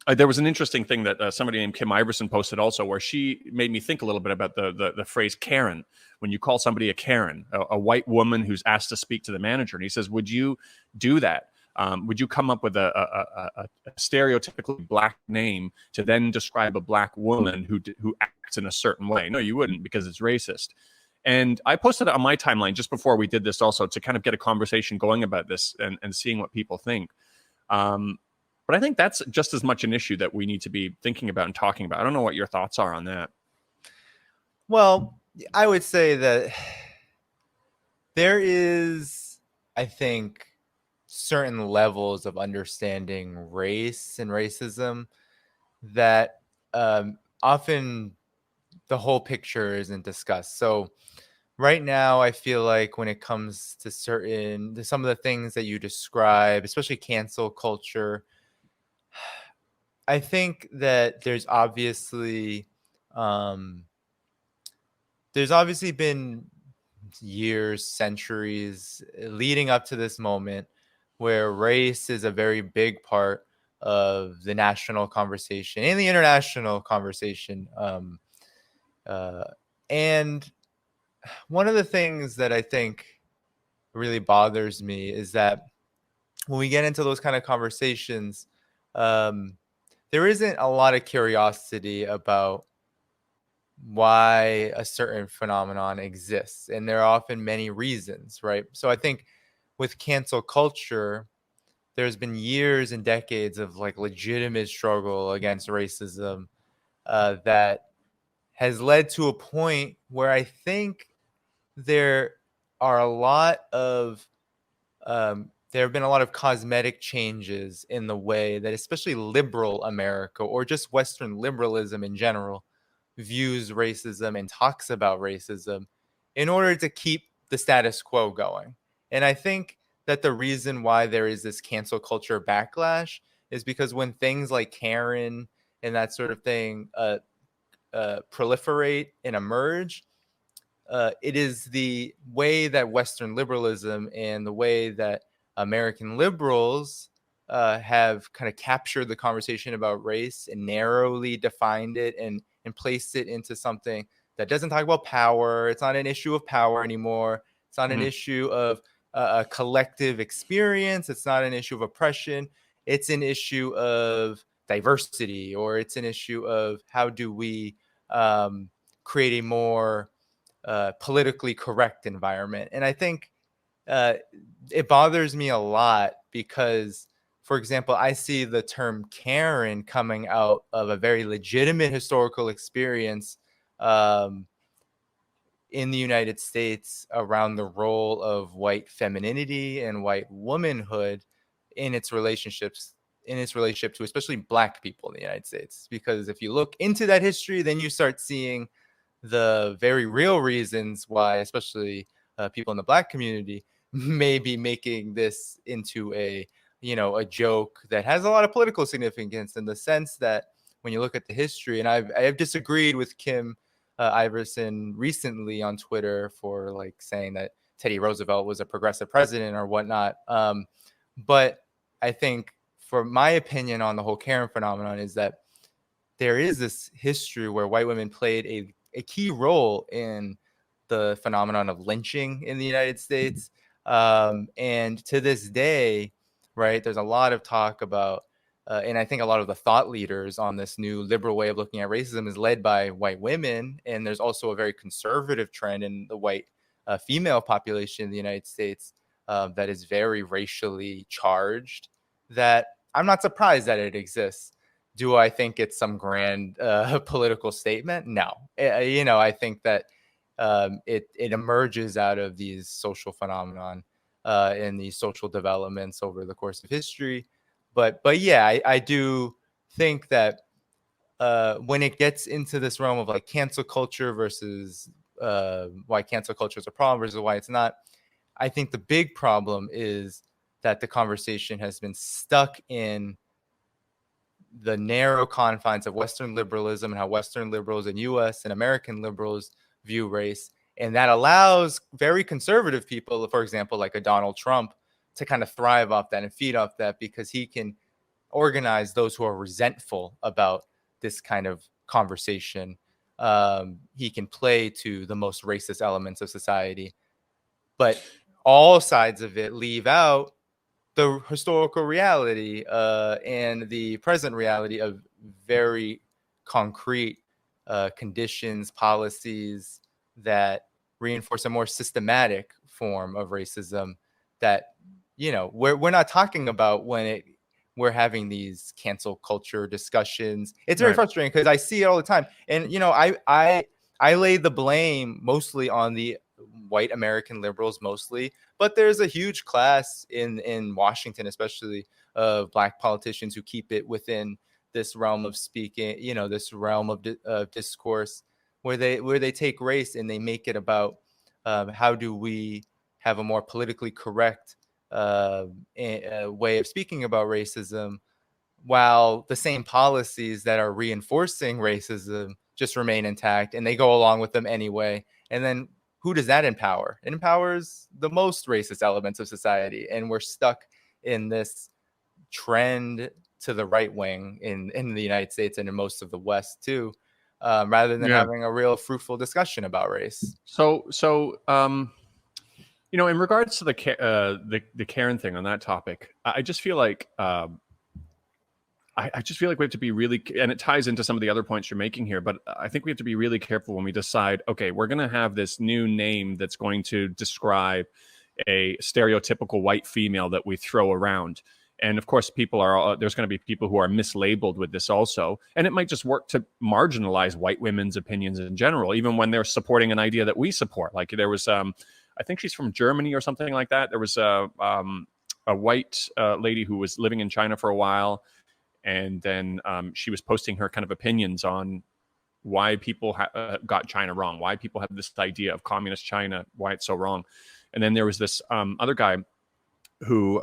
there was an interesting thing that somebody named Kim Iverson posted also, where she made me think a little bit about the phrase Karen. When you call somebody a Karen, a white woman who's asked to speak to the manager, and he says, would you do that? Would you come up with a stereotypically black name to then describe a black woman who acts in a certain way? No, you wouldn't, because it's racist. And I posted it on my timeline just before we did this also, to kind of get a conversation going about this and seeing what people think. But I think that's just as much an issue that we need to be thinking about and talking about. I don't know what your thoughts are on that. Well, I would say that there is, I think, certain levels of understanding race and racism that often the whole picture isn't discussed. So right now, I feel like when it comes to some of the things that you describe, especially cancel culture, I think that um, there's obviously been years, centuries leading up to this moment where race is a very big part of the national conversation and the international conversation. Uh, and one of the things that I think really bothers me is that when we get into those kind of conversations, um, there isn't a lot of curiosity about why a certain phenomenon exists. And there are often many reasons, right? So I think with cancel culture, there's been years and decades of like legitimate struggle against racism that has led to a point where I think there are a lot of there have been a lot of cosmetic changes in the way that especially liberal America or just Western liberalism in general views racism and talks about racism in order to keep the status quo going. And I think that the reason why there is this cancel culture backlash is because when things like Karen and that sort of thing proliferate and emerge, it is the way that Western liberalism and the way that American liberals have kind of captured the conversation about race and narrowly defined it and placed it into something that doesn't talk about power. It's not an issue of power anymore. It's not an issue of a collective experience. It's not an issue of oppression. It's an issue of diversity, or it's an issue of how do we create a more politically correct environment. And I think it bothers me a lot because, for example, I see the term Karen coming out of a very legitimate historical experience in the United States around the role of white femininity and white womanhood in its relationship to especially Black people in the United States. Because if you look into that history, then you start seeing the very real reasons why, especially people in the Black community, may be making this into a joke that has a lot of political significance, in the sense that when you look at the history, and I have disagreed with Kim Iverson recently on Twitter for like saying that Teddy Roosevelt was a progressive president or whatnot. But I think, for my opinion on the whole Karen phenomenon, is that there is this history where white women played a key role in the phenomenon of lynching in the United States. And to this day, right, there's a lot of talk about, and I think a lot of the thought leaders on this new liberal way of looking at racism is led by white women. And there's also a very conservative trend in the white female population in the United States that is very racially charged, that I'm not surprised that it exists. Do I think it's some grand political statement? No. I think that it emerges out of these social phenomenon and these social developments over the course of history. But yeah, I do think that when it gets into this realm of like cancel culture versus why cancel culture is a problem versus why it's not, I think the big problem is that the conversation has been stuck in the narrow confines of Western liberalism and how Western liberals and US and American liberals view race. And that allows very conservative people, for example, like a Donald Trump, to kind of thrive off that and feed off that, because he can organize those who are resentful about this kind of conversation. He can play to the most racist elements of society, but all sides of it leave out the historical reality and the present reality of very concrete conditions, policies that reinforce a more systematic form of racism that, we're not talking about when we're having these cancel culture discussions. It's very frustrating because I see it all the time. And, I lay the blame mostly on the white American liberals mostly, but there's a huge class in Washington, especially, of Black politicians who keep it within this realm of speaking, this realm of discourse where they take race and they make it about how do we have a more politically correct way of speaking about racism, while the same policies that are reinforcing racism just remain intact, and they go along with them anyway. And then who does that empower? It empowers the most racist elements of society, and we're stuck in this trend to the right wing in the United States and in most of the West too, rather than having a real fruitful discussion about race. So you know, in regards to the Karen thing on that topic, I just feel like I just feel like we have to be really, and it ties into some of the other points you're making here, but I think we have to be really careful when we decide, okay, we're going to have this new name that's going to describe a stereotypical white female that we throw around. And of course, there's going to be people who are mislabeled with this also. And it might just work to marginalize white women's opinions in general, even when they're supporting an idea that we support. Like there was, I think she's from Germany or something like that. There was a white lady who was living in China for a while. And then she was posting her kind of opinions on why people got China wrong, why people have this idea of communist China, why it's so wrong. And then there was this other guy who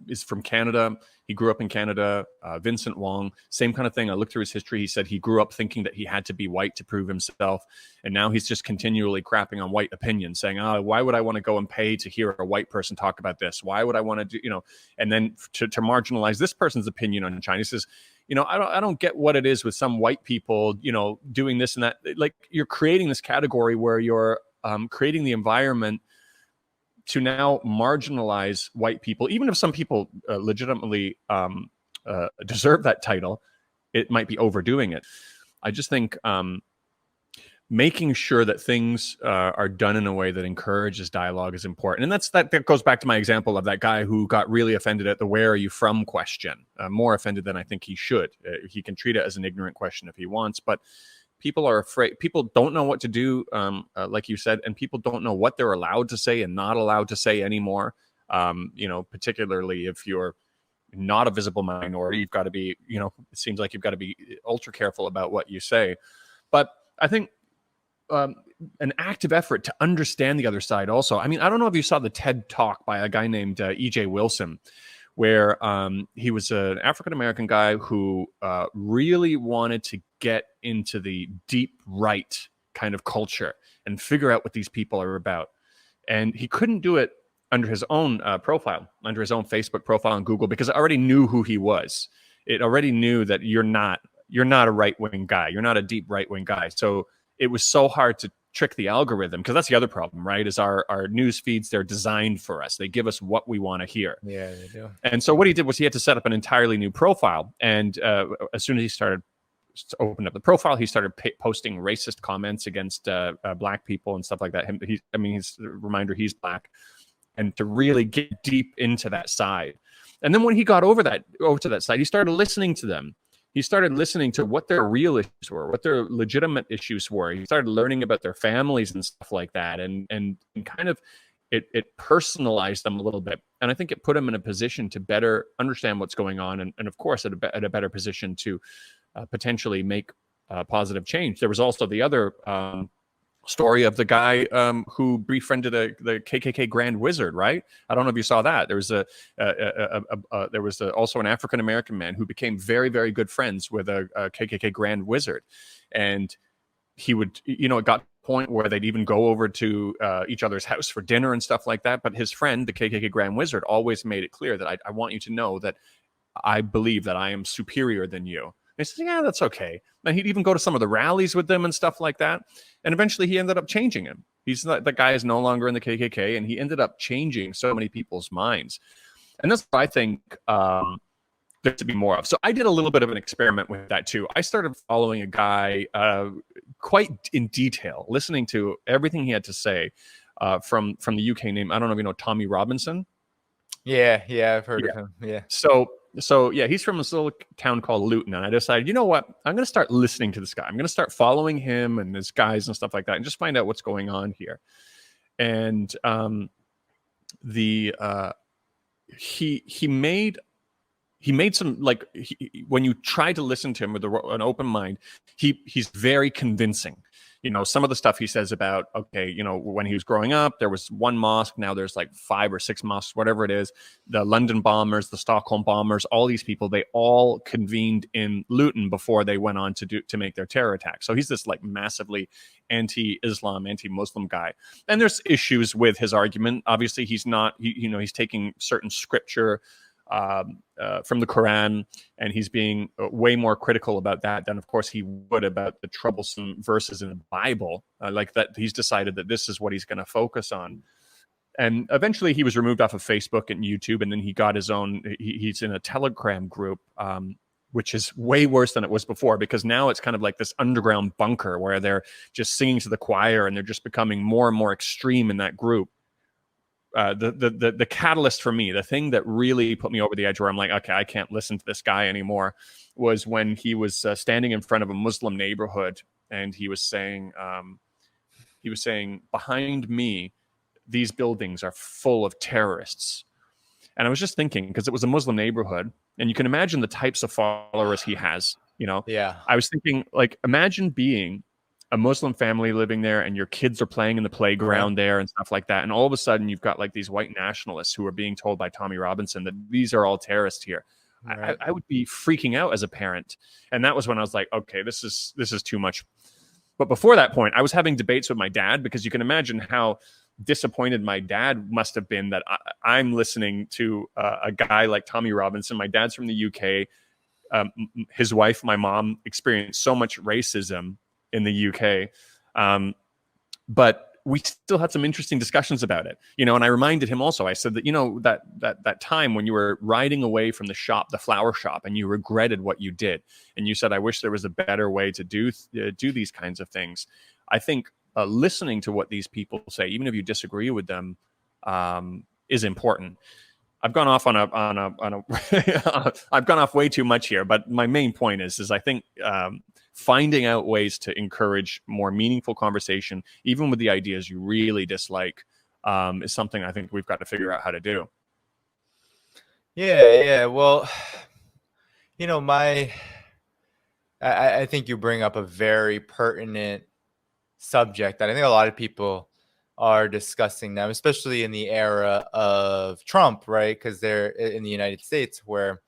is from Canada. He grew up in Canada, Vincent Wong, same kind of thing. I looked through his history. He said he grew up thinking that he had to be white to prove himself. And now he's just continually crapping on white opinions, saying, oh, why would I want to go and pay to hear a white person talk about this? Why would I want to do, you know, and then to marginalize this person's opinion on China. He says, you know, I don't get what it is with some white people, you know, doing this and that. Like you're creating this category where you're creating the environment to now marginalize white people, even if some people legitimately deserve that title, it might be overdoing it. I just think making sure that things are done in a way that encourages dialogue is important. And that goes back to my example of that guy who got really offended at the "where are you from" question, more offended than I think he should. He can treat it as an ignorant question if he wants, but people are afraid. People don't know what to do, like you said, and people don't know what they're allowed to say and not allowed to say anymore. You know, particularly if you're not a visible minority, you've got to be, you know, it seems like you've got to be ultra careful about what you say. But I think an active effort to understand the other side also. I mean, I don't know if you saw the TED Talk by a guy named E.J. Wilson, where he was an African-American guy who really wanted to get into the deep right kind of culture and figure out what these people are about. And he couldn't do it under his own profile, under his own Facebook profile on Google, because it already knew who he was. It already knew that you're not a right-wing guy. You're not a deep right-wing guy. So it was so hard to trick the algorithm, because that's the other problem, right? Is our news feeds, they're designed for us. They give us what we want to hear. Yeah, they do. And so what he did was he had to set up an entirely new profile. And as soon as he started to open up the profile, he started posting racist comments against black people and stuff like that. He's a reminder, he's black, and to really get deep into that side. And then when he got over to that side, he started listening to them. He started listening to what their real issues were, what their legitimate issues were. He started learning about their families and stuff like that. And kind of it personalized them a little bit. And I think it put him in a position to better understand what's going on. And of course, at a better position to potentially make positive change. There was also the other story of the guy who befriended the KKK Grand Wizard, right? I don't know if you saw that. There was also an African American man who became very, very good friends with a KKK Grand Wizard, and he would, you know, it got to the point where they'd even go over to each other's house for dinner and stuff like that. But his friend, the KKK Grand Wizard, always made it clear that I want you to know that I believe that I am superior than you. And he says, yeah, that's okay. And he'd even go to some of the rallies with them and stuff like that. And eventually he ended up changing him. He's not, the guy is no longer in the KKK, and he ended up changing so many people's minds. And that's what I think there to be more of. So I did a little bit of an experiment with that too. I started following a guy quite in detail, listening to everything he had to say from the UK name. I don't know if you know Tommy Robinson. Yeah, I've heard of him. Yeah. So yeah, he's from this little town called Luton, and I decided, you know what, I'm going to start listening to this guy. I'm going to start following him and his guys and stuff like that, and just find out what's going on here. And he made some, like, when you try to listen to him with an open mind, he's very convincing. some of the stuff he says about, okay, when he was growing up, there was one mosque. Now there's like 5 or 6 mosques, whatever it is. The London bombers, the Stockholm bombers, all these people, they all convened in Luton before they went on to make their terror attack. So he's this like massively anti-Islam, anti-Muslim guy. And there's issues with his argument. Obviously, he's not, he's taking certain scripture from the Quran, and he's being way more critical about that than, of course, he would about the troublesome verses in the Bible. Like that, he's decided that this is what he's going to focus on. And eventually, he was removed off of Facebook and YouTube, and then he got his own. He's in a Telegram group, which is way worse than it was before, because now it's kind of like this underground bunker where they're just singing to the choir, and they're just becoming more and more extreme in that group. The catalyst for me, the thing that really put me over the edge where I'm like, okay, I can't listen to this guy anymore, was when he was standing in front of a Muslim neighborhood, and he was saying, behind me, these buildings are full of terrorists. And I was just thinking, because it was a Muslim neighborhood, and you can imagine the types of followers he has, Yeah. I was thinking, like, imagine being a Muslim family living there, and your kids are playing in the playground there and stuff like that. And all of a sudden you've got like these white nationalists who are being told by Tommy Robinson that these are all terrorists here. Right. I would be freaking out as a parent. And that was when I was like, okay, this is too much. But before that point, I was having debates with my dad, because you can imagine how disappointed my dad must have been that I'm listening to a guy like Tommy Robinson. My dad's from the UK. His wife, my mom, experienced so much racism in the UK. But we still had some interesting discussions about it, and I reminded him also, I said that, that time when you were riding away from the shop, the flower shop, and you regretted what you did. And you said, I wish there was a better way to do these kinds of things. I think listening to what these people say, even if you disagree with them, is important. I've gone off on a I've gone off way too much here, but my main point is I think finding out ways to encourage more meaningful conversation, even with the ideas you really dislike, is something I think we've got to figure out how to do. Yeah. Well, I think you bring up a very pertinent subject that I think a lot of people are discussing now, especially in the era of Trump, right? Because they're in the United States, where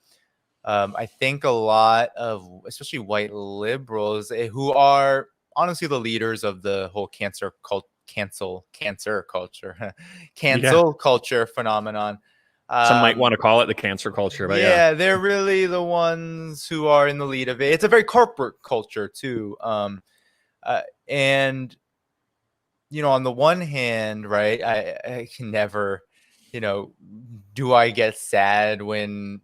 I think a lot of, especially white liberals, who are honestly the leaders of the whole cancel culture phenomenon. Some might want to call it the cancer culture, but yeah, they're really the ones who are in the lead of it. It's a very corporate culture too. And on the one hand, right, I can never, do I get sad when,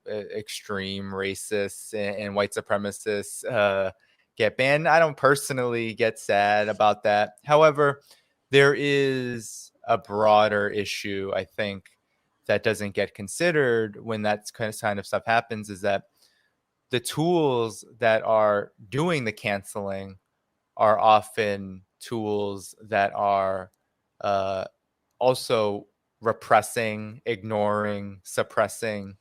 extreme racists and white supremacists get banned? I don't personally get sad about that. However, there is a broader issue, I think, that doesn't get considered when that kind of stuff happens, is that the tools that are doing the canceling are often tools that are also repressing, ignoring, suppressing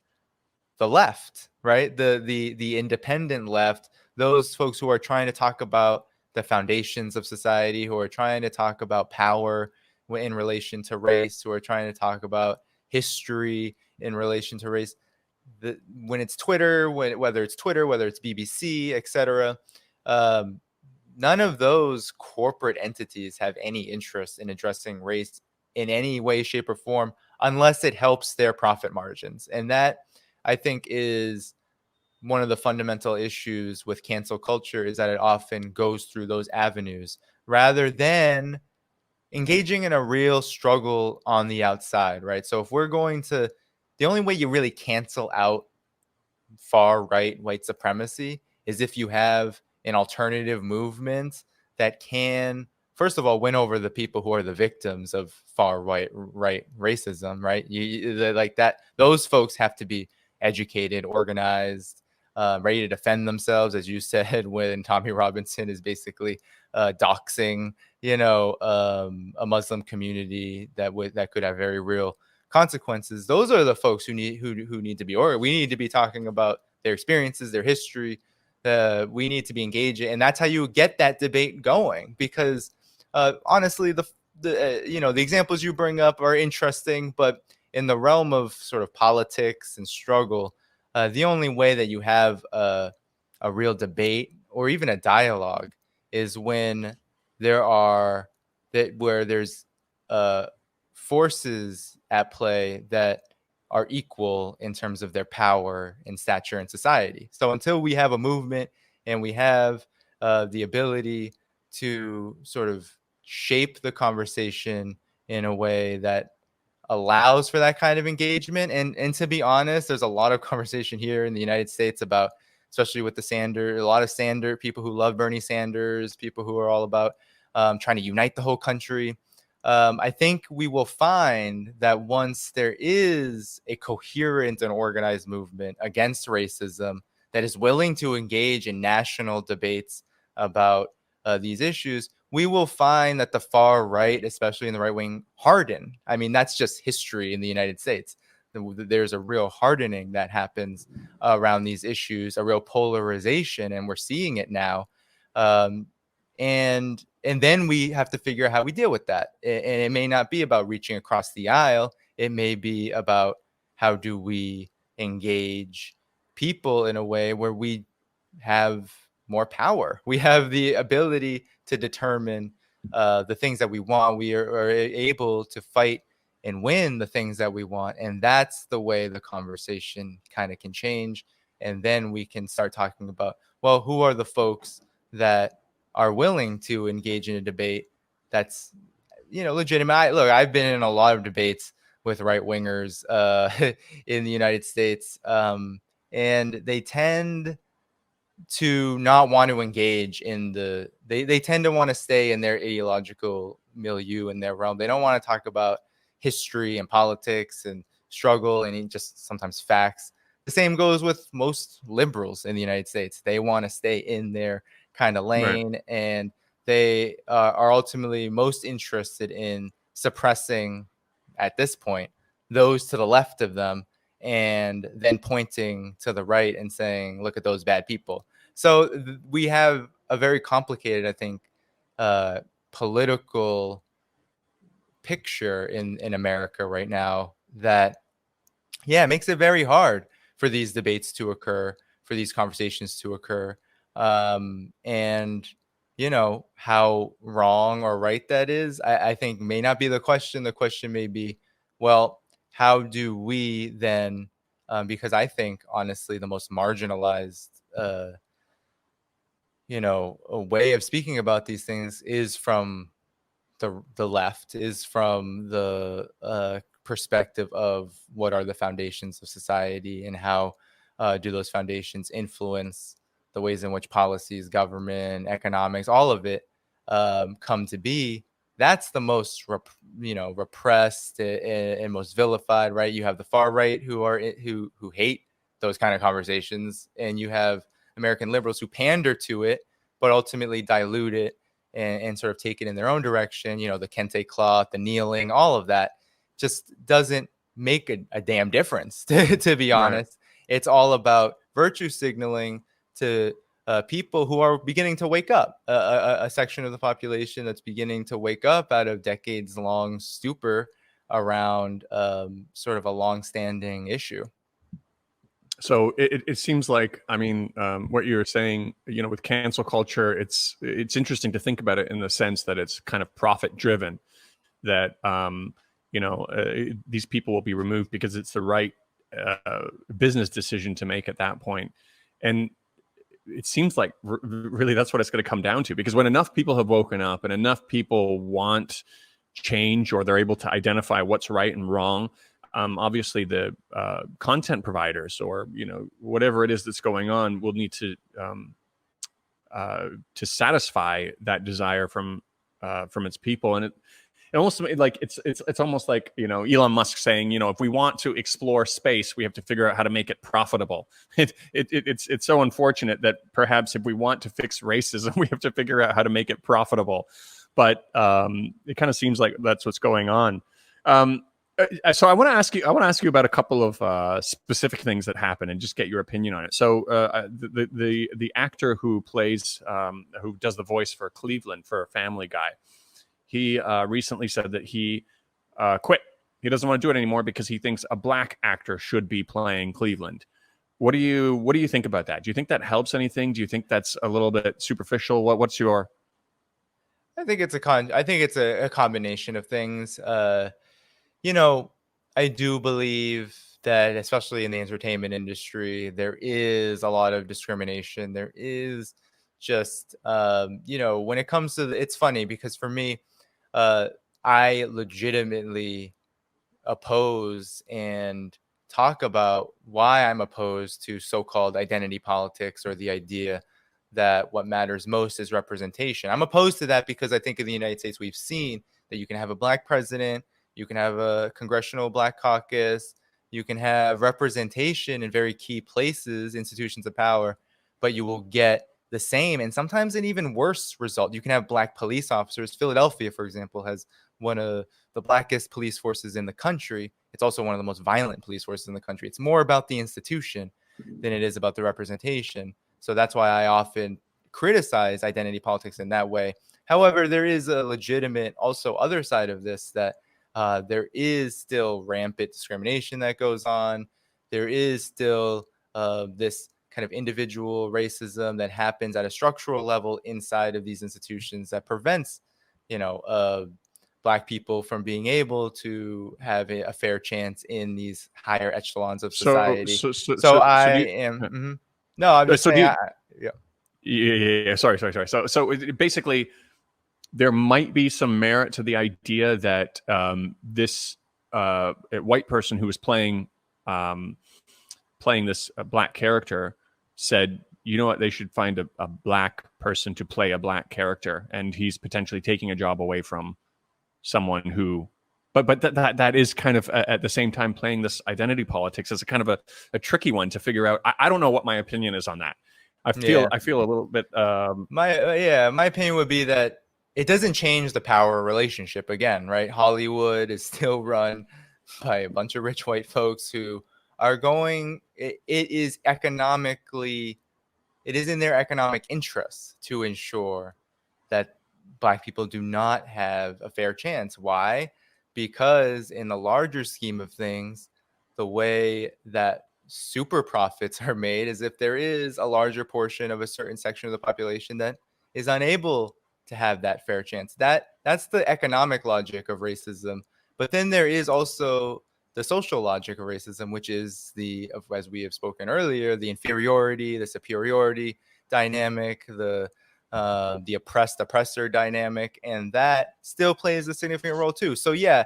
the left, right? The independent left, those folks who are trying to talk about the foundations of society, who are trying to talk about power in relation to race, who are trying to talk about history in relation to race. When it's Twitter, whether it's BBC, etc., none of those corporate entities have any interest in addressing race in any way, shape, or form, unless it helps their profit margins. And that, I think, is one of the fundamental issues with cancel culture, is that it often goes through those avenues rather than engaging in a real struggle on the outside, right? So if we're going to, the only way you really cancel out far right white supremacy is if you have an alternative movement that can, first of all, win over the people who are the victims of far right racism, right? Like that, those folks have to be educated, organized, ready to defend themselves, as you said, when Tommy Robinson is basically doxing, a Muslim community that could have very real consequences. Those are the folks who need to be, or we need to be talking about their experiences, their history, We need to be engaging, and that's how you get that debate going. Because honestly, the examples you bring up are interesting, but in the realm of sort of politics and struggle, the only way that you have a real debate or even a dialogue is when there's forces at play that are equal in terms of their power and stature in society. So until we have a movement and we have the ability to sort of shape the conversation in a way that allows for that kind of engagement. And to be honest, there's a lot of conversation here in the United States about, especially with a lot of Sanders people who love Bernie Sanders, people who are all about trying to unite the whole country. I think we will find that once there is a coherent and organized movement against racism that is willing to engage in national debates about these issues, we will find that the far right, especially in the right wing, harden. I mean, that's just history in the United States. There's a real hardening that happens around these issues, a real polarization, and we're seeing it now. And then we have to figure out how we deal with that. And it may not be about reaching across the aisle. It may be about how do we engage people in a way where we have more power. We have the ability to determine the things that we want. We are able to fight and win the things that we want. And that's the way the conversation kind of can change. And then we can start talking about, well, who are the folks that are willing to engage in a debate that's, legitimate. I've been in a lot of debates with right wingers in the United States, and they tend to not want to engage in they tend to want to stay in their ideological milieu, in their realm. They don't want to talk about history and politics and struggle and just sometimes facts. The same goes with most liberals in the United States. They want to stay in their kind of lane, right. And they are ultimately most interested in suppressing, at this point, those to the left of them, and then pointing to the right and saying, look at those bad people. So we have a very complicated, I think, political picture in America right now that, makes it very hard for these debates to occur, for these conversations to occur. And, how wrong or right that is, I think may not be the question. The question may be, well, how do we then, because I think, honestly, the most marginalized, a way of speaking about these things is from the left, is from the perspective of what are the foundations of society and how do those foundations influence the ways in which policies, government, economics, all of it come to be. That's the most repressed and most vilified, right? You have the far right who hate those kind of conversations, and you have American liberals who pander to it but ultimately dilute it and sort of take it in their own direction. The kente cloth, the kneeling, all of that just doesn't make a damn difference, to be honest. Right. It's all about virtue signaling to people who are beginning to wake up, a section of the population that's beginning to wake up out of decades-long stupor around sort of a long-standing issue. So it seems like, what you're saying, with cancel culture, it's interesting to think about it in the sense that it's kind of profit driven, that, these people will be removed because it's the right business decision to make at that point. And it seems like really that's what it's going to come down to, because when enough people have woken up and enough people want change, or they're able to identify what's right and wrong, obviously the content providers, or whatever it is that's going on, will need to satisfy that desire from its people. And it almost, like it's almost like Elon Musk saying, if we want to explore space, we have to figure out how to make it profitable. It's so unfortunate that perhaps if we want to fix racism, we have to figure out how to make it profitable. But it kind of seems like that's what's going on. So I want to ask you. I want to ask you about a couple of specific things that happen, and just get your opinion on it. So the actor who does the voice for Cleveland for Family Guy, he recently said that he quit. He doesn't want to do it anymore because he thinks a black actor should be playing Cleveland. What do you think about that? Do you think that helps anything? Do you think that's a little bit superficial? What's your I think it's a combination of things. You know, I do believe that, especially in the entertainment industry, there is a lot of discrimination. There is just, when it comes to, it's funny because for me, uh, I legitimately oppose and talk about why I'm opposed to so-called identity politics, or the idea that what matters most is representation. I'm opposed to that because I think in the United States we've seen that you can have a black president, you can have a congressional black caucus, you can have representation in very key places, institutions of power, but you will get the same and sometimes an even worse result. You can have black police officers. Philadelphia, for example, has one of the blackest police forces in the country. It's also one of the most violent police forces in the country. It's more about the institution than it is about the representation. So that's why I often criticize identity politics in that way. However, there is a legitimate also other side of this, that there is still rampant discrimination that goes on. There is still this kind of individual racism that happens at a structural level inside of these institutions that prevents, black people from being able to have a fair chance in these higher echelons of so society. so so So so, I so do you am, no, I'm just so do saying, you yeah. yeah. Sorry. Basically, there might be some merit to the idea that this white person who was playing this black character said, you know what, they should find a black person to play a black character, and he's potentially taking a job away from someone who. But that is kind of at the same time playing this identity politics as a kind of a tricky one to figure out. I don't know what my opinion is on that. Yeah. I feel a little bit. My opinion would be that it doesn't change the power relationship again, right? Hollywood is still run by a bunch of rich white folks who are going. It is in their economic interests to ensure that black people do not have a fair chance. Why? Because in the larger scheme of things, the way that super profits are made is if there is a larger portion of a certain section of the population that is unable to have that fair chance. That's the economic logic of racism. But then there is also the social logic of racism, which is as we have spoken earlier, the inferiority, the superiority dynamic, the oppressed oppressor dynamic, and that still plays a significant role too. So yeah,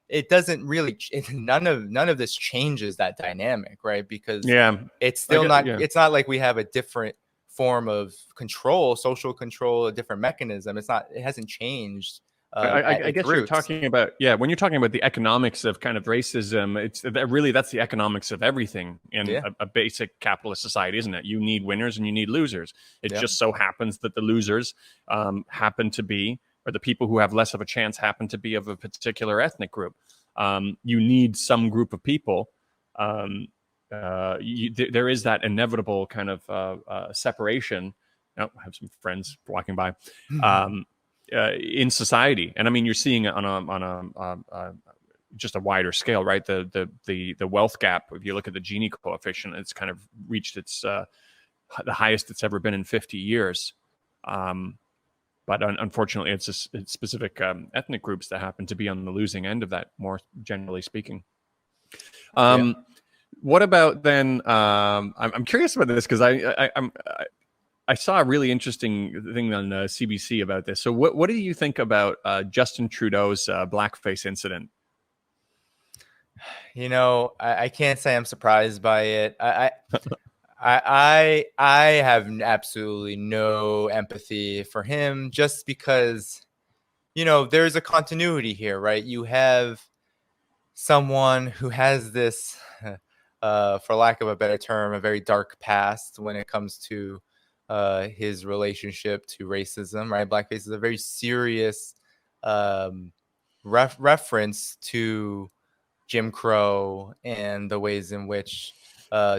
it doesn't really none of this changes that dynamic, right? Because Yeah, it's still not yeah. it's not like we have a different form of control, social control, a different mechanism. It hasn't changed at I its guess you're roots. talking about, yeah, when you're talking about the economics of kind of racism, that's the economics of everything in Yeah. a basic capitalist society, isn't it? You need winners and you need losers. It Yeah. just so happens that the losers happen to be, or the people who have less of a chance happen to be of a particular ethnic group. You need some group of people. There is that inevitable kind of separation. Oh, I have some friends walking by. In society, and I mean, you're seeing it on a just a wider scale, right? The wealth gap. If you look at the Gini coefficient, it's kind of reached its the highest it's ever been in 50 years. But unfortunately, it's specific ethnic groups that happen to be on the losing end of that, more generally speaking. Yeah. What about then? I'm curious about this because I saw a really interesting thing on CBC about this. So, what do you think about Justin Trudeau's blackface incident? I can't say I'm surprised by it. I have absolutely no empathy for him, just because there's a continuity here, right? You have someone who has this, for lack of a better term, a very dark past when it comes to his relationship to racism, right? Blackface is a very serious reference to Jim Crow and the ways in which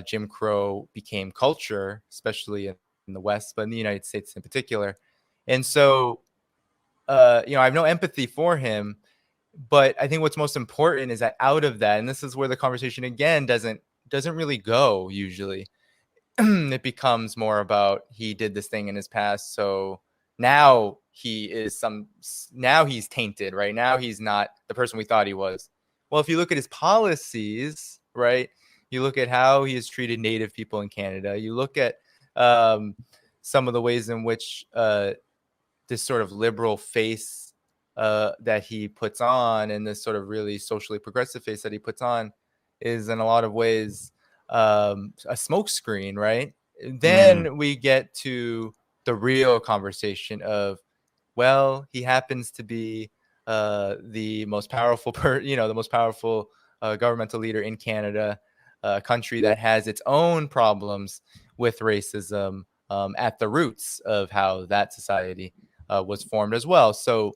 Jim Crow became culture, especially in the West, but in the United States in particular. And so, I have no empathy for him, but I think what's most important is that out of that, and this is where the conversation again doesn't really go usually. It becomes more about he did this thing in his past, so now he's tainted, right? Now he's not the person we thought he was. Well, if you look at his policies, right, you look at how he has treated Native people in Canada, you look at some of the ways in which this sort of liberal face that he puts on, and this sort of really socially progressive face that he puts on, is in a lot of ways a smokescreen, right? Then we get to the real conversation of, well, he happens to be the most powerful, the most powerful governmental leader in Canada, a country that has its own problems with racism at the roots of how that society was formed as well. So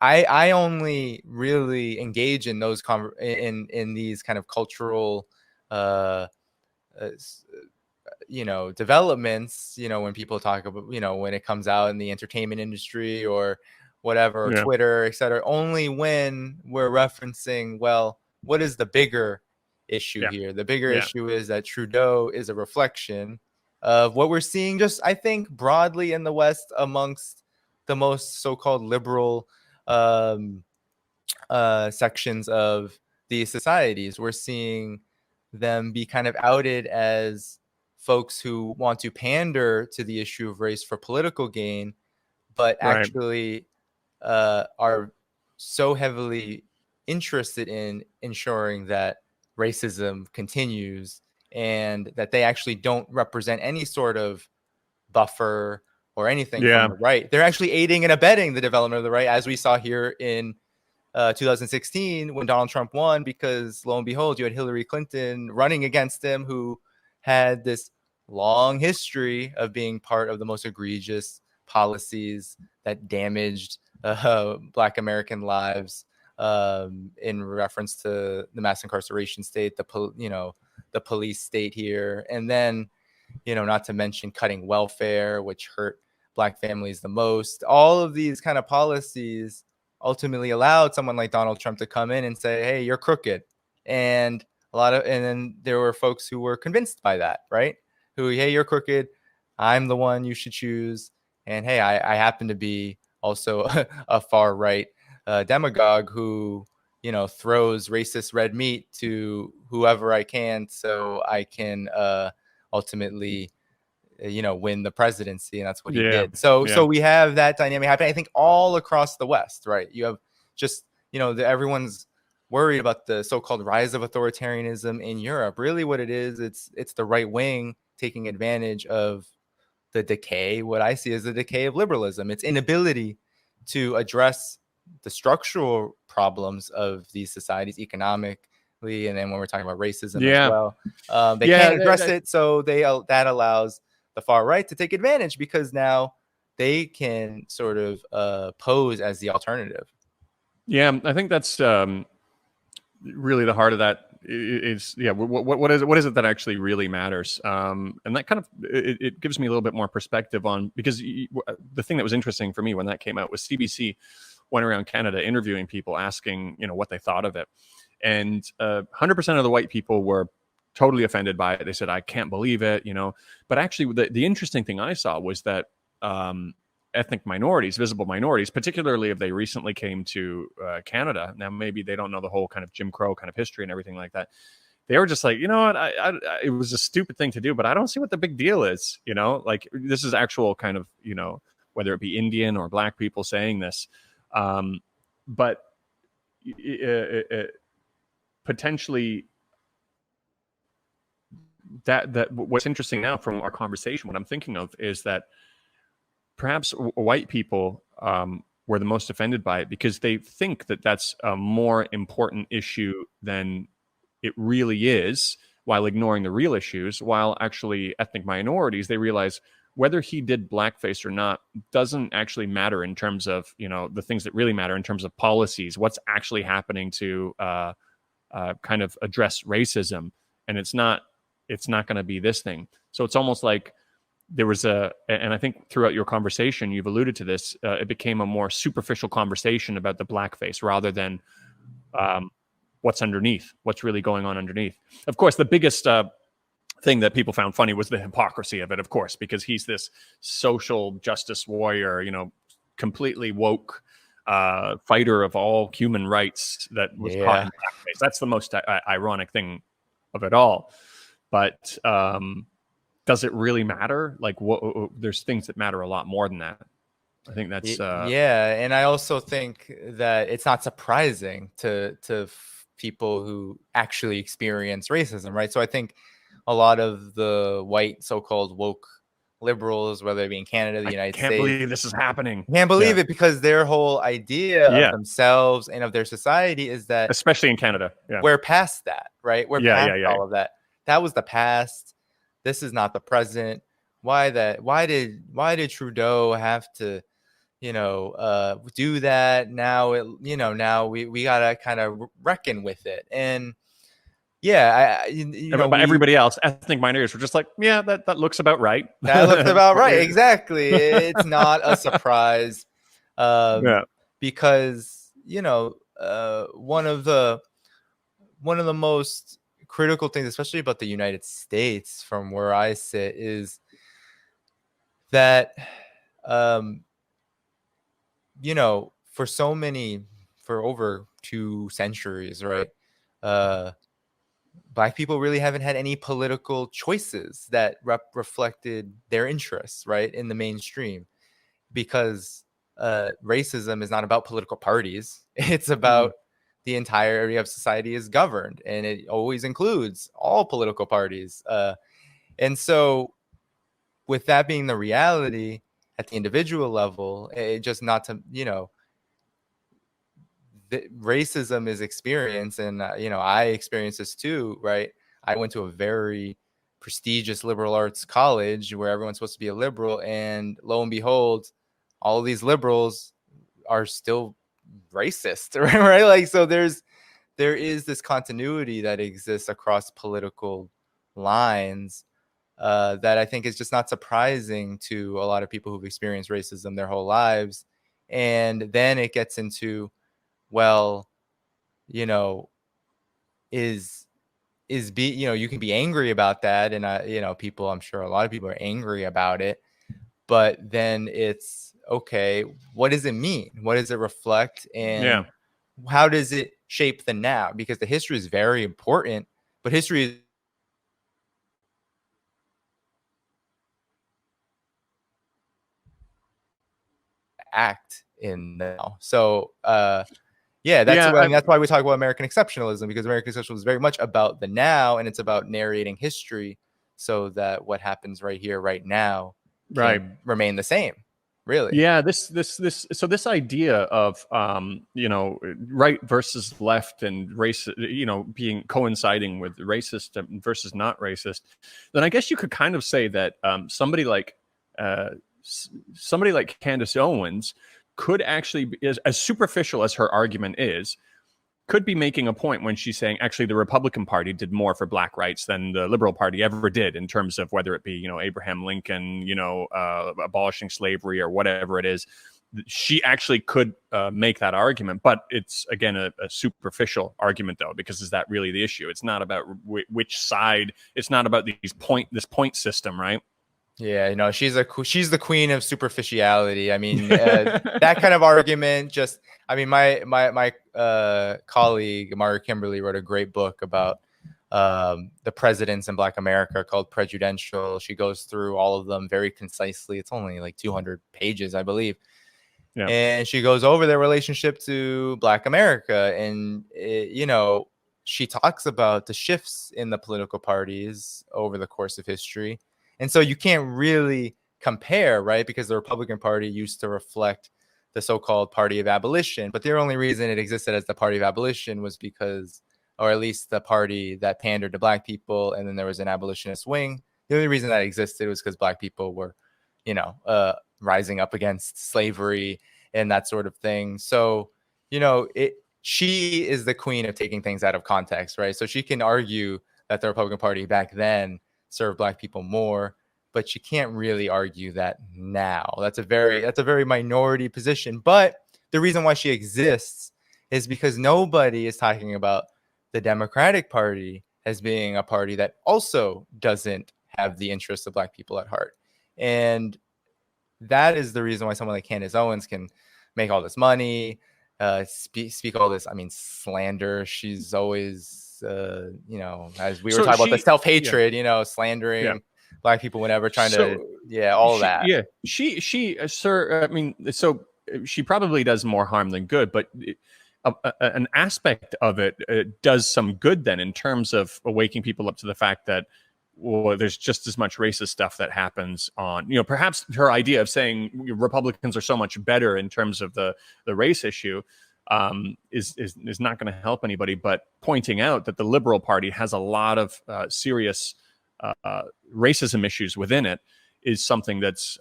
I only really engage in those in these kind of cultural developments, when people talk about, when it comes out in the entertainment industry or whatever, Yeah. Twitter, etc., only when we're referencing, well, what is the bigger issue here? The bigger issue is that Trudeau is a reflection of what we're seeing, just I think broadly in the West amongst the most so-called liberal sections of these societies. We're seeing them be kind of outed as folks who want to pander to the issue of race for political gain, but actually are so heavily interested in ensuring that racism continues, and that they actually don't represent any sort of buffer or anything from the right. They're actually aiding and abetting the development of the right, as we saw here in 2016 when Donald Trump won, because lo and behold, you had Hillary Clinton running against him, who had this long history of being part of the most egregious policies that damaged Black American lives, in reference to the mass incarceration state, the police state here, and then, not to mention cutting welfare, which hurt Black families the most. All of these kind of policies ultimately allowed someone like Donald Trump to come in and say, hey, you're crooked. And then there were folks who were convinced by that, right? Who, hey, you're crooked, I'm the one you should choose. And hey, I happen to be also a far right demagogue who, throws racist red meat to whoever I can, so I can ultimately win the presidency. And that's what he did. So we have that dynamic happening, I think, all across the West, right? You have just, everyone's worried about the so-called rise of authoritarianism in Europe. Really what it is, it's the right wing taking advantage of the decay, what I see as the decay of liberalism, its inability to address the structural problems of these societies economically, and then when we're talking about racism as well, they can't address it, so that allows the far right to take advantage, because now they can sort of pose as the alternative. Yeah, I think that's really the heart of that. What is it that actually really matters? And that kind of it gives me a little bit more perspective on, because the thing that was interesting for me when that came out was CBC went around Canada interviewing people, asking what they thought of it, and 100% of the white people were totally offended by it. They said, I can't believe it, But actually, the interesting thing I saw was that ethnic minorities, visible minorities, particularly if they recently came to Canada, now maybe they don't know the whole kind of Jim Crow kind of history and everything like that, they were just like, you know what, it was a stupid thing to do, but I don't see what the big deal is, like this is actual kind of, whether it be Indian or Black people saying this, but potentially that what's interesting now from our conversation, what I'm thinking of is that perhaps white people were the most offended by it because they think that that's a more important issue than it really is, while ignoring the real issues. While actually ethnic minorities, they realize whether he did blackface or not doesn't actually matter in terms of, the things that really matter in terms of policies, what's actually happening to kind of address racism, and it's not going to be this thing. So it's almost like there was and I think throughout your conversation, you've alluded to this, it became a more superficial conversation about the blackface rather than what's underneath, what's really going on underneath. Of course, the biggest thing that people found funny was the hypocrisy of it, of course, because he's this social justice warrior, completely woke fighter of all human rights that was caught in blackface. That's the most ironic thing of it all. But does it really matter? Like, there's things that matter a lot more than that. I think that's and I also think that it's not surprising to people who actually experience racism, right? So I think a lot of the white so-called woke liberals, whether it be in Canada, the United States, can't believe this is happening. Can't believe it, because their whole idea of themselves and of their society is that, especially in Canada, we're past that, right? We're past all of that. That was the past. This is not the present. Why did Trudeau have to, do that? Now now we gotta kind of reckon with it. And but everybody else, ethnic minorities, were just like, that looks about right. That looks about right. Exactly. It's not a surprise. Because one of the most critical things, especially about the United States, from where I sit, is that for over 2 centuries, right, Black people really haven't had any political choices that reflected their interests, right, in the mainstream, because racism is not about political parties. It's about the entirety of society is governed, and it always includes all political parties. And so with that being the reality at the individual level, it just not to, racism is experienced, and I experienced this too, right? I went to a very prestigious liberal arts college where everyone's supposed to be a liberal, and lo and behold, all of these liberals are still racist, right? Like, so there is this continuity that exists across political lines that I think is just not surprising to a lot of people who've experienced racism their whole lives. And then it gets into, well, you can be angry about that, and people, I'm sure a lot of people are angry about it, but then it's okay, what does it mean? What does it reflect? And how does it shape the now? Because the history is very important, but history is act in now. So that's why we talk about American exceptionalism, because American exceptionalism is very much about the now, and it's about narrating history so that what happens right here, right now, can remain the same. Really? Yeah. This idea of right versus left and race, being coinciding with racist versus not racist, then I guess you could kind of say that somebody like Candace Owens could actually be, as superficial as her argument is, could be making a point when she's saying actually the Republican Party did more for Black rights than the Liberal Party ever did, in terms of whether it be Abraham Lincoln, abolishing slavery or whatever it is. She actually could make that argument, but it's again a superficial argument, though, because is that really the issue? It's not about which side. It's not about this point system, right? Yeah, she's the queen of superficiality. I mean, that kind of argument just. I mean, my colleague Mara Kimberly wrote a great book about the presidents in Black America called Prejudential. She goes through all of them very concisely. It's only like 200 pages, I believe. Yeah. And she goes over their relationship to Black America, and she talks about the shifts in the political parties over the course of history. And so you can't really compare, right? Because the Republican Party used to reflect the so-called Party of Abolition, but the only reason it existed as the Party of Abolition was because, or at least the party that pandered to Black people, and then there was an abolitionist wing. The only reason that existed was because Black people were, rising up against slavery and that sort of thing. So, she is the queen of taking things out of context, right? So she can argue that the Republican Party back then served Black people more, but she can't really argue that now. That's a very minority position. But the reason why she exists is because nobody is talking about the Democratic Party as being a party that also doesn't have the interests of Black people at heart. And that is the reason why someone like Candace Owens can make all this money, speak all this, slander. She's always, as we were talking about the self-hatred, slandering Black people whenever trying to, all that. Yeah, sir, so she probably does more harm than good, but an aspect of it does some good then in terms of waking people up to the fact that, well, there's just as much racist stuff that happens on, perhaps her idea of saying Republicans are so much better in terms of the race issue is not going to help anybody, but pointing out that the Liberal Party has a lot of serious racism issues within it is something that's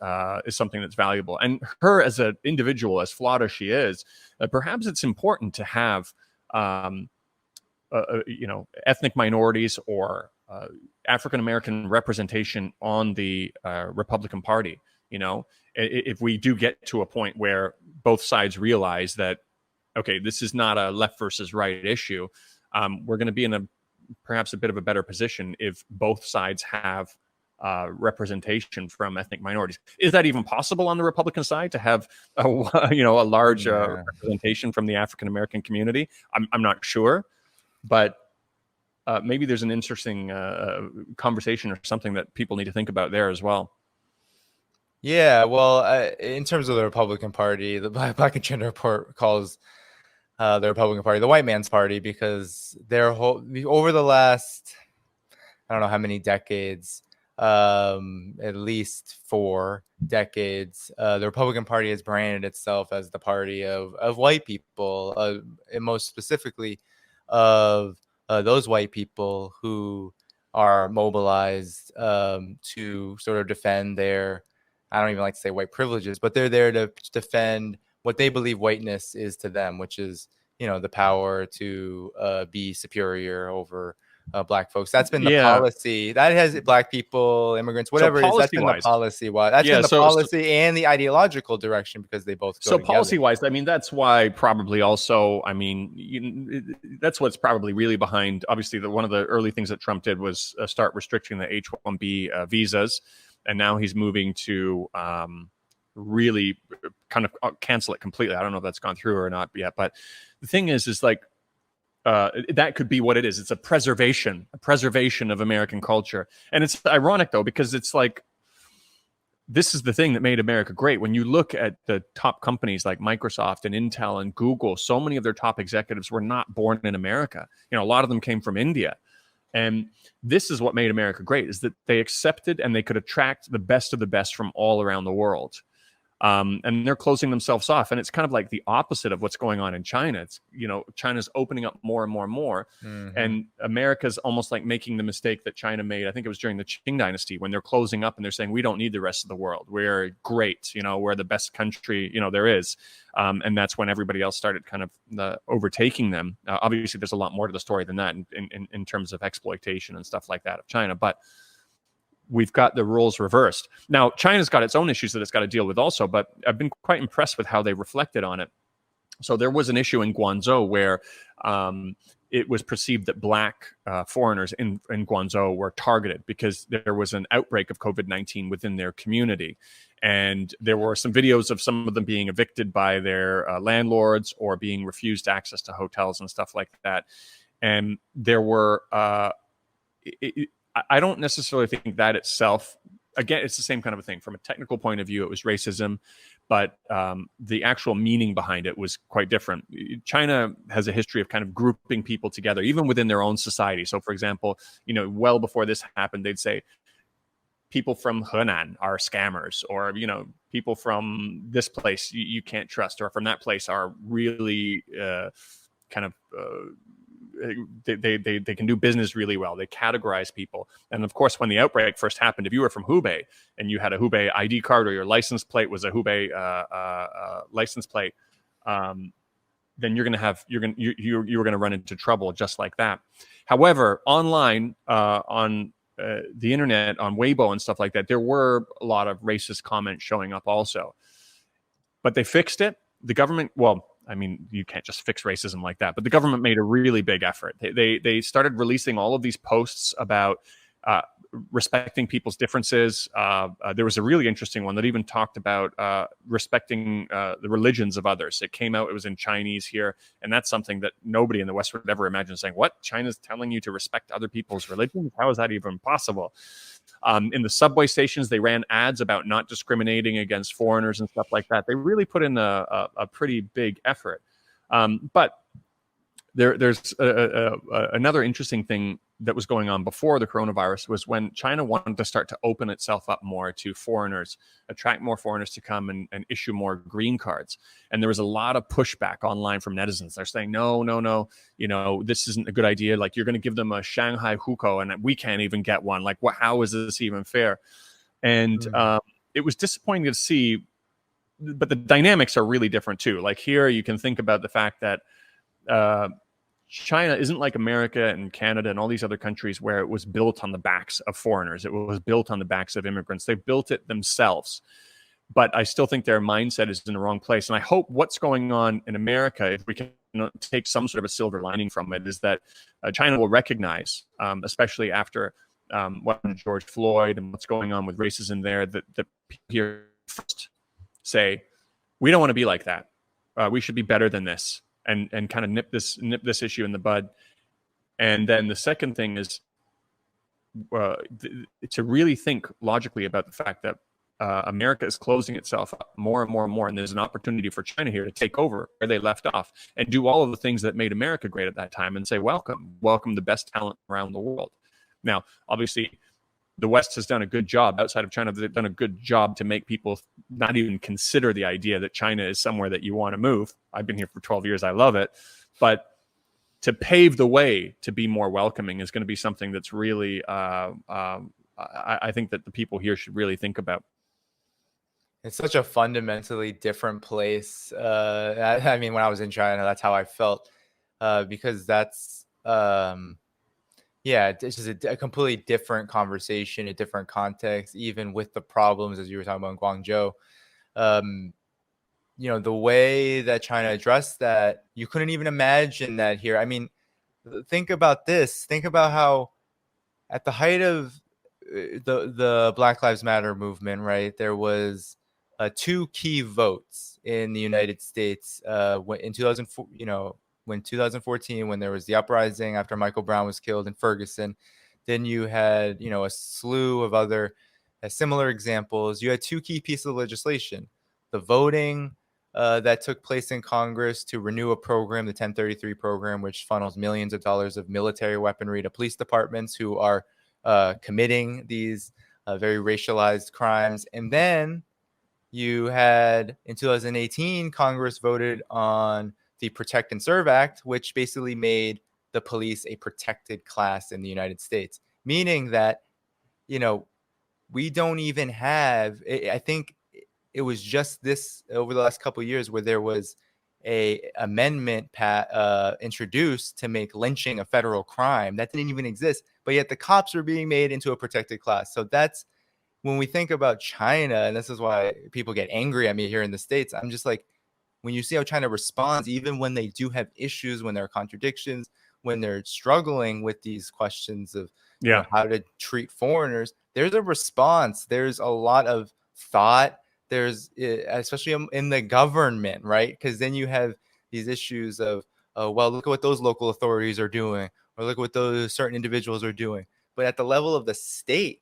valuable. And her as an individual, as flawed as she is, perhaps it's important to have ethnic minorities or African American representation on the Republican Party. If we do get to a point where both sides realize that, okay, this is not a left versus right issue, we're going to be in perhaps a bit of a better position if both sides have representation from ethnic minorities. Is that even possible on the Republican side to have a large representation from the African American community? I'm not sure, but maybe there's an interesting conversation or something that people need to think about there as well. Yeah, well, in terms of the Republican Party, the Black Agenda Report calls the Republican Party the white man's party because over the last, I don't know how many decades, at least 4 decades, the Republican Party has branded itself as the party of white people, and most specifically of those white people who are mobilized to sort of defend their, I don't even like to say white privileges, but they're there to defend what they believe whiteness is to them, which is, the power to be superior over Black folks. That's been the policy. That has Black people, immigrants, whatever it is. That's been the policy. That's been the policy and the ideological direction because they both go together. Policy-wise, that's why probably also, that's what's probably really behind. Obviously, one of the early things that Trump did was start restricting the H-1B visas, and now he's moving to really kind of cancel it completely. I don't know if that's gone through or not yet, but the thing is like, that could be what it is. It's a preservation of American culture. And it's ironic, though, because it's like, this is the thing that made America great. When you look at the top companies like Microsoft and Intel and Google, so many of their top executives were not born in America. A lot of them came from India. And this is what made America great, is that they accepted and they could attract the best of the best from all around the world. And they're closing themselves off. And it's kind of like the opposite of what's going on in China. It's, China's opening up more and more and more. Mm-hmm. And America's almost like making the mistake that China made. I think it was during the Qing dynasty when they're closing up and they're saying, we don't need the rest of the world. We're great. We're the best country, there is. And that's when everybody else started kind of overtaking them. Obviously, there's a lot more to the story than that in terms of exploitation and stuff like that of China. But we've got the roles reversed. Now, China's got its own issues that it's got to deal with also, but I've been quite impressed with how they reflected on it. So there was an issue in Guangzhou where it was perceived that Black foreigners in Guangzhou were targeted because there was an outbreak of COVID-19 within their community. And there were some videos of some of them being evicted by their landlords or being refused access to hotels and stuff like that. And there were... I don't necessarily think that itself, again, it's the same kind of a thing. From a technical point of view, it was racism, but the actual meaning behind it was quite different. China has a history of kind of grouping people together, even within their own society. So, for example, well before this happened, they'd say people from Henan are scammers, or, people from this place you can't trust, or from that place are really kind of... They can do business really well. They categorize people. And of course, when the outbreak first happened, if you were from Hubei and you had a Hubei ID card or your license plate was a Hubei license plate, then you're going to run into trouble just like that. However, online on the internet, on Weibo and stuff like that, there were a lot of racist comments showing up also, but they fixed it. The government, well, I mean, you can't just fix racism like that, but the government made a really big effort. They started releasing all of these posts about respecting people's differences. There was a really interesting one that even talked about respecting the religions of others. It came out, it was in Chinese here, and that's something that nobody in the West would ever imagine, saying, what? China's telling you to respect other people's religions? How is that even possible? In the subway stations, they ran ads about not discriminating against foreigners and stuff like that. They really put in a pretty big effort. But there's another interesting thing that was going on before the coronavirus was when China wanted to start to open itself up more to foreigners, attract more foreigners to come and issue more green cards. And there was a lot of pushback online from netizens. They're saying, no, this isn't a good idea. Like, you're going to give them a Shanghai hukou and we can't even get one. Like, how is this even fair? And it was disappointing to see, but the dynamics are really different too. Like, here you can think about the fact that China isn't like America and Canada and all these other countries where it was built on the backs of foreigners. It was built on the backs of immigrants. They built it themselves. But I still think their mindset is in the wrong place. And I hope what's going on in America, if we can take some sort of a silver lining from it, is that China will recognize, especially after what happened to George Floyd and what's going on with racism there, that people here first say, we don't want to be like that. We should be better than this. And kind of nip this issue in the bud. And then the second thing is to really think logically about the fact that America is closing itself up more and more and more, and there's an opportunity for China here to take over where they left off and do all of the things that made America great at that time and say, welcome the best talent around the world. Now, obviously, the West has done a good job outside of China. They've done a good job to make people not even consider the idea that China is somewhere that you want to move. I've been here for 12 years. I love it. But to pave the way to be more welcoming is going to be something that's really, I think that the people here should really think about. It's such a fundamentally different place. I mean, when I was in China, that's how I felt, because that's, yeah, it's just a completely different conversation, a different context, even with the problems, as you were talking about in Guangzhou. The way that China addressed that, you couldn't even imagine that here. I mean, think about this. Think about how at the height of the Black Lives Matter movement, right, there was two key votes in the United States in 2004, when 2014, when there was the uprising after Michael Brown was killed in Ferguson. Then you had, a slew of other similar examples. You had two key pieces of legislation: the voting that took place in Congress to renew a program, the 1033 program, which funnels millions of dollars of military weaponry to police departments who are committing these very racialized crimes. And then you had, in 2018, Congress voted on the Protect and Serve Act, which basically made the police a protected class in the United States, meaning that, we don't even have, I think it was just this over the last couple of years where there was a amendment introduced to make lynching a federal crime. That didn't even exist, but yet the cops are being made into a protected class. So that's, when we think about China, and this is why people get angry at me here in the States, I'm just like, when you see how China responds, even when they do have issues, when there are contradictions, when they're struggling with these questions of how to treat foreigners, there's a response. There's a lot of thought. There's, especially in the government, right? Because then you have these issues of, well, look at what those local authorities are doing, or look at what those certain individuals are doing. But at the level of the state,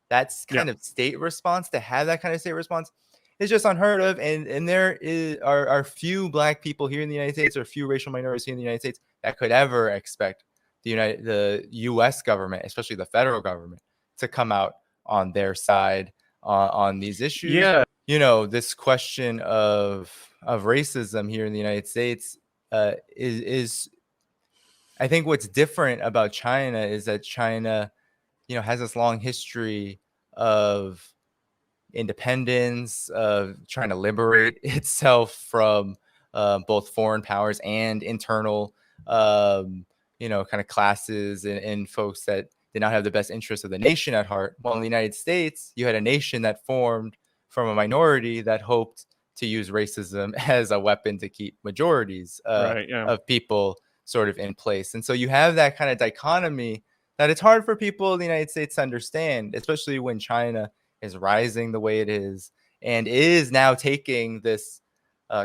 that's kind of state response, to have that kind of state response, is just unheard of. And there are few Black people here in the United States, or few racial minorities here in the United States, that could ever expect the U.S. government, especially the federal government, to come out on their side on these issues. Yeah. This question of racism here in the United States is I think what's different about China is that China, has this long history of independence, of trying to liberate itself from both foreign powers and internal, kind of classes and folks that did not have the best interests of the nation at heart. While in the United States, you had a nation that formed from a minority that hoped to use racism as a weapon to keep majorities of people sort of in place. And so you have that kind of dichotomy that it's hard for people in the United States to understand, especially when China is rising the way it is and is now taking this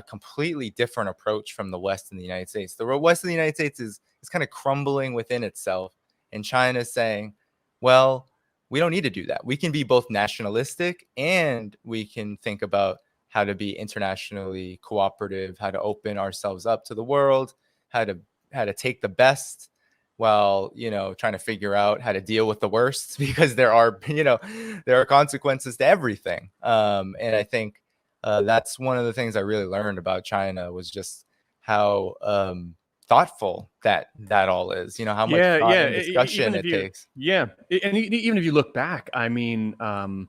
completely different approach from the West in the United States. The West in the United States is kind of crumbling within itself. And China is saying, well, we don't need to do that. We can be both nationalistic and we can think about how to be internationally cooperative, how to open ourselves up to the world, how to take the best while, trying to figure out how to deal with the worst, because there are consequences to everything. And I think that's one of the things I really learned about China was just how thoughtful that all is, how much thought and discussion it takes. Yeah. And even if you look back, I mean, on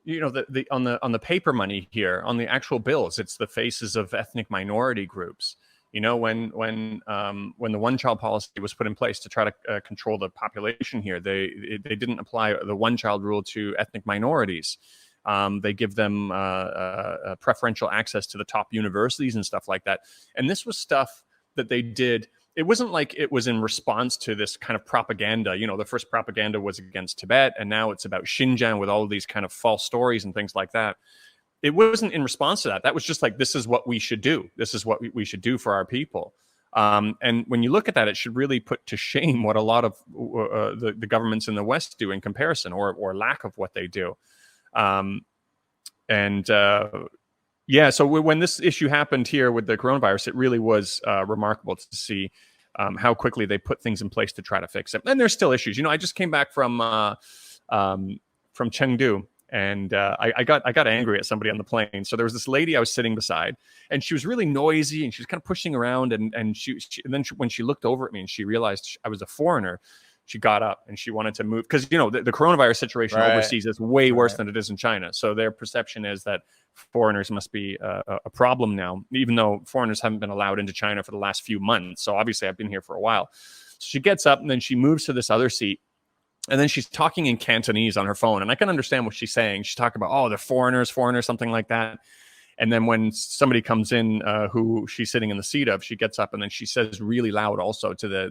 the paper money here, on the actual bills, it's the faces of ethnic minority groups. When the one-child policy was put in place to try to control the population here, they didn't apply the one-child rule to ethnic minorities. They give them preferential access to the top universities and stuff like that. And this was stuff that they did. It wasn't like it was in response to this kind of propaganda. The first propaganda was against Tibet, and now it's about Xinjiang with all of these kind of false stories and things like that. It wasn't in response to that. That was just like, this is what we should do. This is what we should do for our people. And when you look at that, it should really put to shame what a lot of the governments in the West do in comparison, or lack of what they do. So when this issue happened here with the coronavirus, it really was remarkable to see how quickly they put things in place to try to fix it. And there's still issues. I just came back from Chengdu, and I got angry at somebody on the plane. So there was this lady I was sitting beside, and she was really noisy, and she was kind of pushing around. And then when she looked over at me and she realized I was a foreigner, she got up and she wanted to move, because the coronavirus situation overseas is way worse than it is in China. So their perception is that foreigners must be a problem now, even though foreigners haven't been allowed into China for the last few months. So obviously I've been here for a while. So she gets up and then she moves to this other seat. And then she's talking in Cantonese on her phone. And I can understand what she's saying. She's talking about, the foreigners, something like that. And then when somebody comes in who she's sitting in the seat of, she gets up and then she says really loud also to the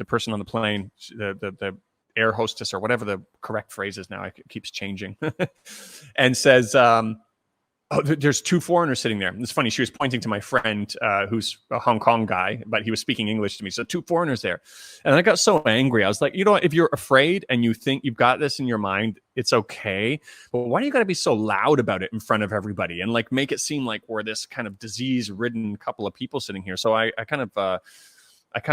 person on the plane, the air hostess, or whatever the correct phrase is now. It keeps changing. And says, there's two foreigners sitting there. It's funny. She was pointing to my friend who's a Hong Kong guy, but he was speaking English to me. So two foreigners there. And I got so angry. I was like, if you're afraid and you think you've got this in your mind, it's okay. But why do you got to be so loud about it in front of everybody and like make it seem like we're this kind of disease-ridden couple of people sitting here? So I kind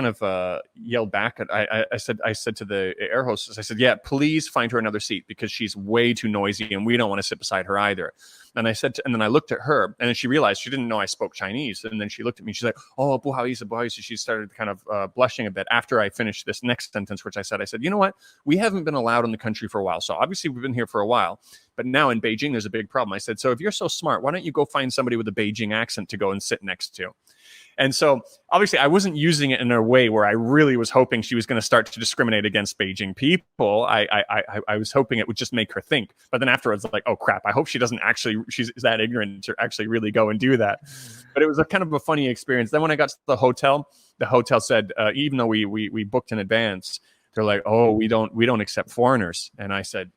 of yelled back. I said to the air hostess, I said, yeah, please find her another seat, because she's way too noisy and we don't want to sit beside her either. And and then I looked at her, and then she realized she didn't know I spoke Chinese. And then she looked at me, she's like, oh, 不好意思, 不好意思. She started kind of blushing a bit after I finished this next sentence, which I said, you know what? We haven't been allowed in the country for a while. So obviously we've been here for a while, but now in Beijing, there's a big problem. I said, so if you're so smart, why don't you go find somebody with a Beijing accent to go and sit next to? And so obviously I wasn't using it in a way where I really was hoping she was going to start to discriminate against Beijing people. I was hoping it would just make her think. But then afterwards, like, oh crap, I hope she's that ignorant to actually really go and do that. But it was a kind of a funny experience. Then when I got to the hotel said, even though we booked in advance, they're like, oh, we don't accept foreigners. And I said,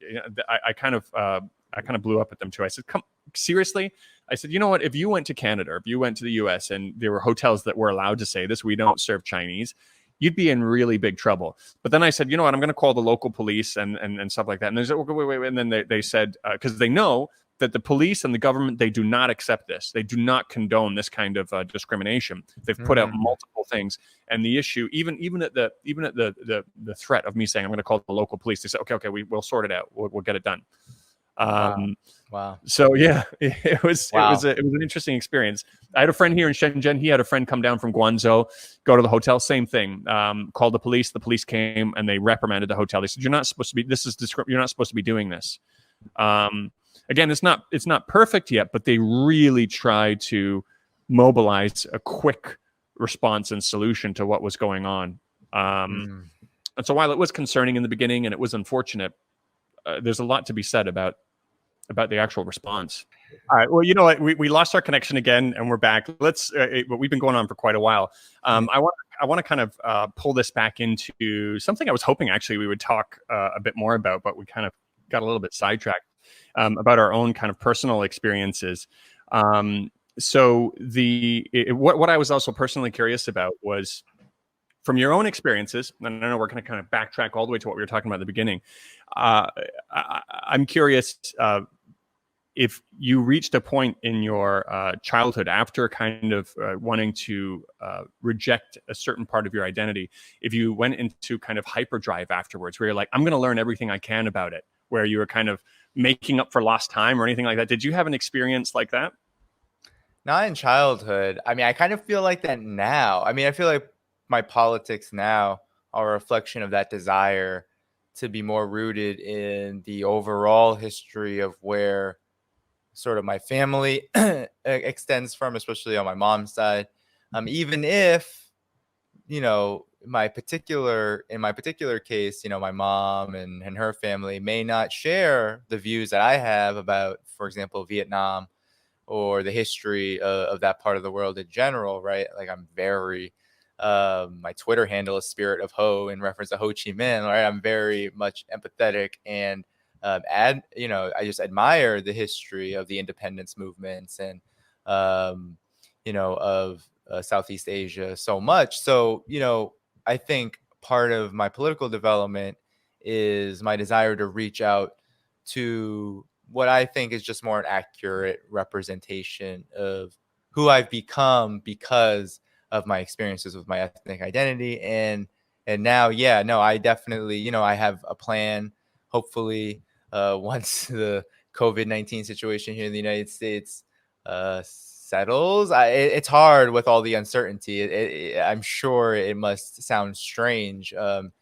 I kind of blew up at them too. I said, come, seriously? I said, you know what? If you went to Canada, or if you went to the US and there were hotels that were allowed to say this, we don't serve Chinese, you'd be in really big trouble. But then I said, you know what? I'm going to call the local police and stuff like that. And they said, wait. And then they said, because they know that the police and the government, they do not accept this. They do not condone this kind of discrimination. They've put out multiple things. And the issue, even at the threat of me saying, I'm going to call the local police, they said, okay, we'll sort it out. We'll get it done. Wow. So yeah, it was an interesting experience. I had a friend here in Shenzhen. He had a friend come down from Guangzhou, go to the hotel, same thing. Called the police. The police came and they reprimanded the hotel. They said, you're not supposed to be doing this. again, it's not perfect yet, but they really try to mobilize a quick response and solution to what was going on. And so while it was concerning in the beginning and it was unfortunate, there's a lot to be said about the actual response. All right. Well, you know what? We lost our connection again, and we're back. Let's. But we've been going on for quite a while. I want to kind of pull this back into something I was hoping actually we would talk a bit more about, but we kind of got a little bit sidetracked about our own kind of personal experiences. So what I was also personally curious about was, from your own experiences, and I know we're going to kind of backtrack all the way to what we were talking about at the beginning. I'm curious if you reached a point in your childhood after kind of wanting to reject a certain part of your identity, if you went into kind of hyperdrive afterwards, where you're like, I'm going to learn everything I can about it, where you were kind of making up for lost time or anything like that. Did you have an experience like that? Not in childhood. I mean, I kind of feel like that now. I mean, I feel like my politics now are a reflection of that desire to be more rooted in the overall history of where sort of my family extends from, especially on my mom's side. Even if, you know, in my particular case, you know, my mom and her family may not share the views that I have about, for example, Vietnam or the history of that part of the world in general, right? Like, I'm very, my Twitter handle is Spirit of Ho in reference to Ho Chi Minh, right? I'm very much empathetic and I just admire the history of the independence movements and, of Southeast Asia so much. So, you know, I think part of my political development is my desire to reach out to what I think is just more an accurate representation of who I've become because of my experiences with my ethnic identity. And now, yeah, no, I definitely, you know, I have a plan, hopefully, once the COVID-19 situation here in the United States settles. It's hard with all the uncertainty. I'm sure it must sound strange in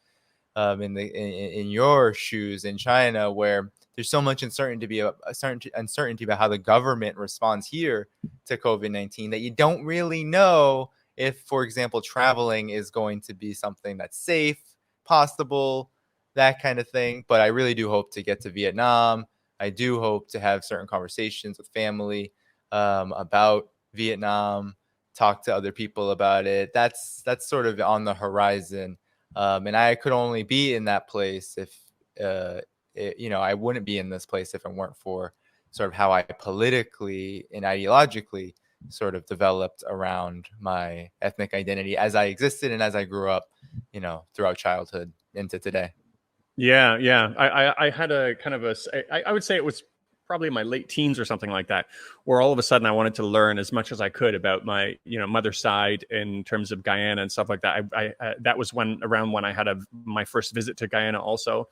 your shoes in China, where there's so much uncertainty about how the government responds here to COVID-19 that you don't really know if, for example, traveling is going to be something that's safe, possible, that kind of thing. But I really do hope to get to Vietnam. I do hope to have certain conversations with family about Vietnam, talk to other people about it. That's sort of on the horizon. And I could only be in that place if, I wouldn't be in this place if it weren't for sort of how I politically and ideologically sort of developed around my ethnic identity as I existed and as I grew up, you know, throughout childhood into today. Yeah, yeah. I had a kind of I would say it was probably in my late teens or something like that, where all of a sudden I wanted to learn as much as I could about my, you know, mother's side in terms of Guyana and stuff like that. I that was around when I had my first visit to Guyana also.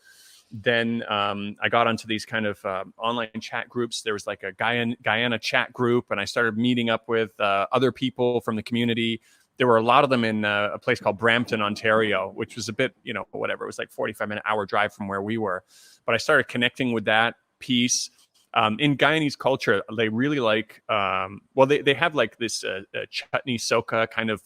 Then I got onto these kind of online chat groups. There was like a Guyana chat group, and I started meeting up with other people from the community. There were a lot of them in a place called Brampton, Ontario, which was a bit, you know, whatever. It was like 45-minute hour drive from where we were. But I started connecting with that piece. In Guyanese culture, they really like, they have like this chutney soca kind of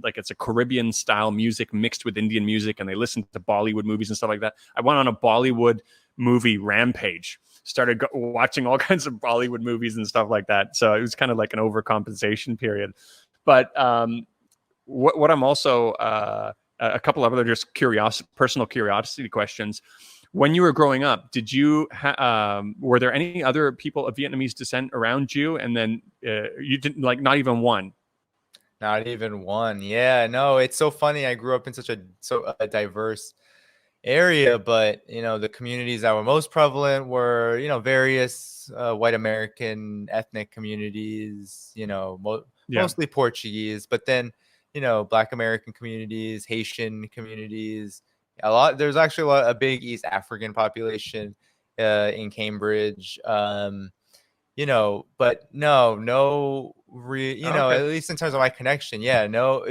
like it's a Caribbean style music mixed with Indian music, and they listen to Bollywood movies and stuff like that. I went on a Bollywood movie rampage, started watching all kinds of Bollywood movies and stuff like that. So it was kind of like an overcompensation period. But what I'm also, a couple of other just personal curiosity questions. When you were growing up, did you were there any other people of Vietnamese descent around you? And then you didn't, like, not even one? Not even one. Yeah, no, it's so funny. I grew up in such a diverse area, but, you know, the communities that were most prevalent were, you know, various white American ethnic communities, you know, mostly Portuguese, but then, you know, Black American communities, Haitian communities. There's actually a big East African population in Cambridge. You know, but at least in terms of my connection, yeah, no,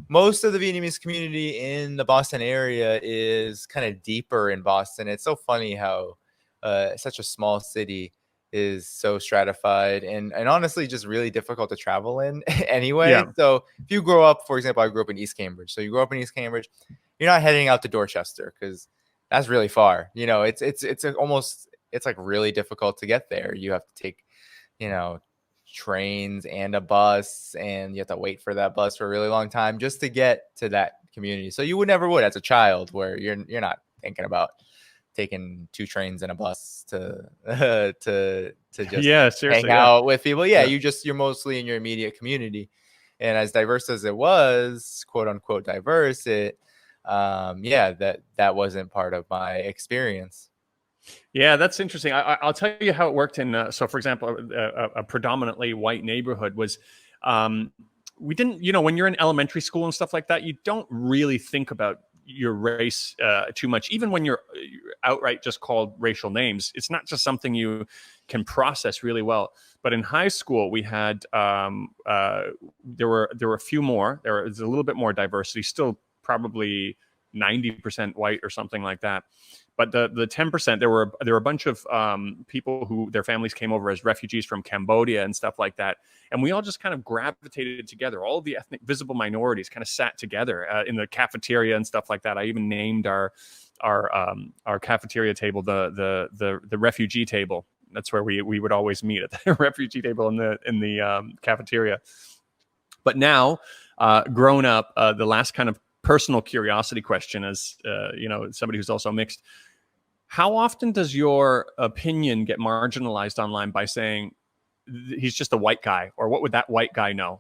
most of the Vietnamese community in the Boston area is kind of deeper in Boston. It's so funny how such a small city is so stratified and honestly just really difficult to travel in anyway. Yeah. So if you grow up, for example, I grew up in East Cambridge. So you grow up in East Cambridge, you're not heading out to Dorchester because that's really far. You know, it's like really difficult to get there. You have to take, you know, trains and a bus, and you have to wait for that bus for a really long time just to get to that community. So you would as a child, where you're not thinking about taking 2 trains and a bus to just Yeah, hang seriously. Yeah. out with people. Yeah, Yeah. you're mostly in your immediate community. And as diverse as it was, quote unquote diverse, that wasn't part of my experience. Yeah, that's interesting. I'll tell you how it worked in. So, for example, a predominantly white neighborhood was. We didn't, when you're in elementary school and stuff like that, you don't really think about your race too much. Even when you're outright just called racial names, it's not just something you can process really well. But in high school, we had there were a few more. There was a little bit more diversity. Still, probably 90% white or something like that. But the 10%, there were a bunch of people who their families came over as refugees from Cambodia and stuff like that, and we all just kind of gravitated together. All of the ethnic visible minorities kind of sat together in the cafeteria and stuff like that. I even named our cafeteria table the refugee table. That's where we would always meet, at the refugee table in the cafeteria. But now, grown up, the last kind of personal curiosity question, as somebody who's also mixed, how often does your opinion get marginalized online by saying he's just a white guy, or what would that white guy know?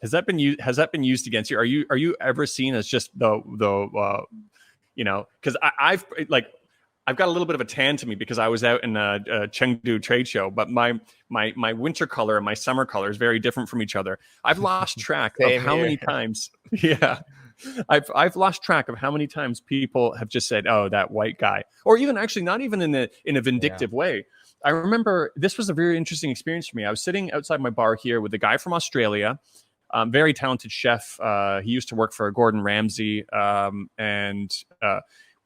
Has that been used against you? Are you ever seen as just because I've got a little bit of a tan to me because I was out in a Chengdu trade show, but my winter color and my summer color is very different from each other. I've lost track of how many times. Yeah. I've lost track of how many times people have just said, "Oh, that white guy," or even actually not even in a vindictive way. I remember this was a very interesting experience for me. I was sitting outside my bar here with a guy from Australia, very talented chef. He used to work for Gordon Ramsay, and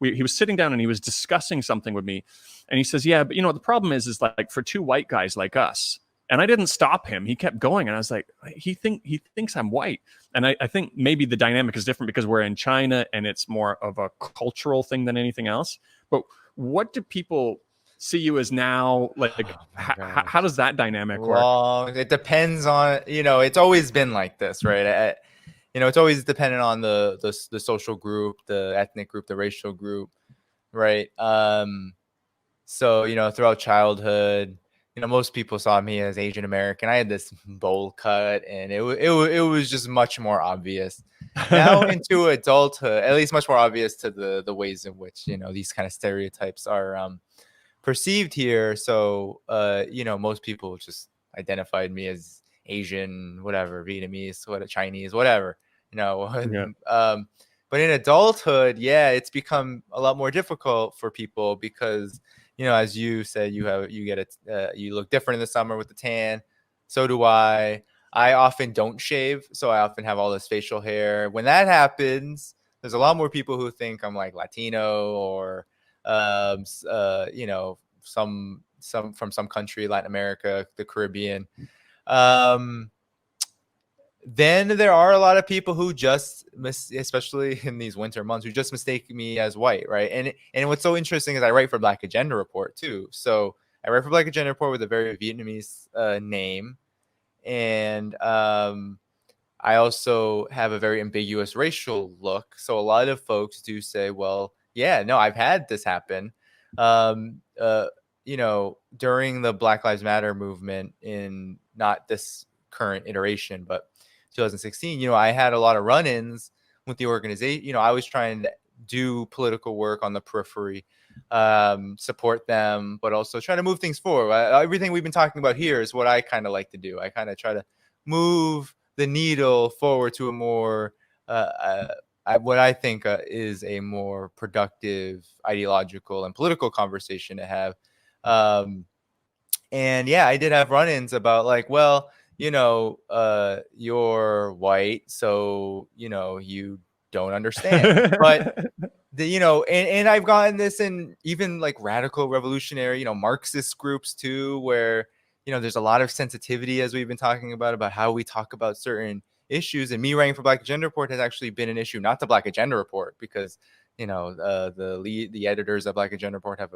he was sitting down and he was discussing something with me, and he says, "Yeah, but the problem is like for 2 white guys like us." And I didn't stop him. He kept going. And I was like, he thinks I'm white. And I think maybe the dynamic is different because we're in China and it's more of a cultural thing than anything else. But what do people see you as now? Like, how does that dynamic work? It depends on, it's always been like this, right? It's always dependent on the social group, the ethnic group, the racial group, right? So, throughout childhood, most people saw me as Asian American. I had this bowl cut, and it was just much more obvious. Now into adulthood, at least much more obvious to the ways in which these kind of stereotypes are perceived here. So most people just identified me as Asian, whatever, Vietnamese, Chinese, whatever. Yeah. But in adulthood, it's become a lot more difficult for people because as you said, you look different in the summer with the tan. So do I. I often don't shave, so I often have all this facial hair. When that happens, there's a lot more people who think I'm like Latino or, some from some country, Latin America, the Caribbean. Then there are a lot of people who just especially in these winter months, who just mistake me as white, right? And what's so interesting is I write for Black Agenda Report too. So I write for Black Agenda Report with a very Vietnamese name, and I also have a very ambiguous racial look. So a lot of folks do say, "Well, yeah, no, I've had this happen." During the Black Lives Matter movement, in not this current iteration, but 2016, I had a lot of run-ins with the organization. I was trying to do political work on the periphery, support them, but also try to move things forward. Everything we've been talking about here is what I kind of like to do. I kind of try to move the needle forward to a more, what I think is a more productive ideological and political conversation to have. And I did have run-ins about like, well, you're white, so you don't understand. But and I've gotten this in even like radical revolutionary, Marxist groups too, where, there's a lot of sensitivity, as we've been talking about how we talk about certain issues. And me writing for Black Agenda Report has actually been an issue, not the Black Agenda Report, because, the editors of Black Agenda Report have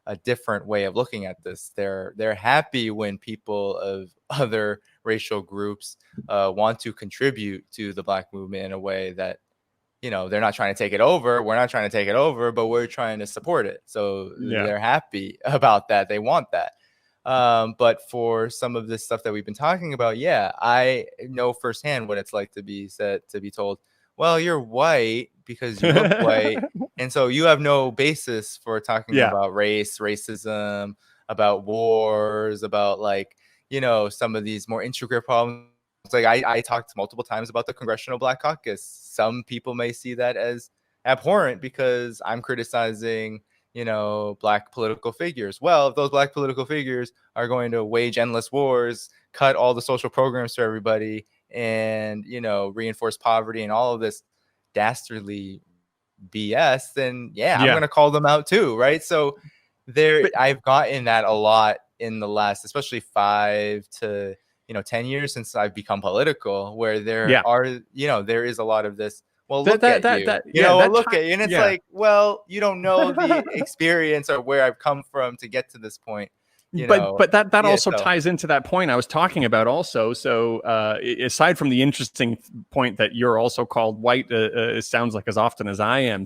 a different way of looking at this. They're happy when people of other racial groups want to contribute to the Black movement in a way that, they're not trying to take it over. We're not trying to take it over, but we're trying to support it. So they're happy about that. They want that. But for some of this stuff that we've been talking about, I know firsthand what it's like to be told, well, you're white because you look white. And so you have no basis for talking about race, racism, about wars, about some of these more intricate problems. Like I talked multiple times about the Congressional Black Caucus. Some people may see that as abhorrent because I'm criticizing, Black political figures. Well, if those Black political figures are going to wage endless wars, cut all the social programs for everybody, and, reinforce poverty and all of this dastardly BS, then I'm going to call them out too. Right. So I've gotten that a lot in the last, especially 5 to 10 years since I've become political, where there is a lot of this. Well, look at you. Look at you. And it's like, well, you don't know the experience or where I've come from to get to this point. But that also ties into that point I was talking about also. So aside from the interesting point that you're also called white, it sounds like as often as I am,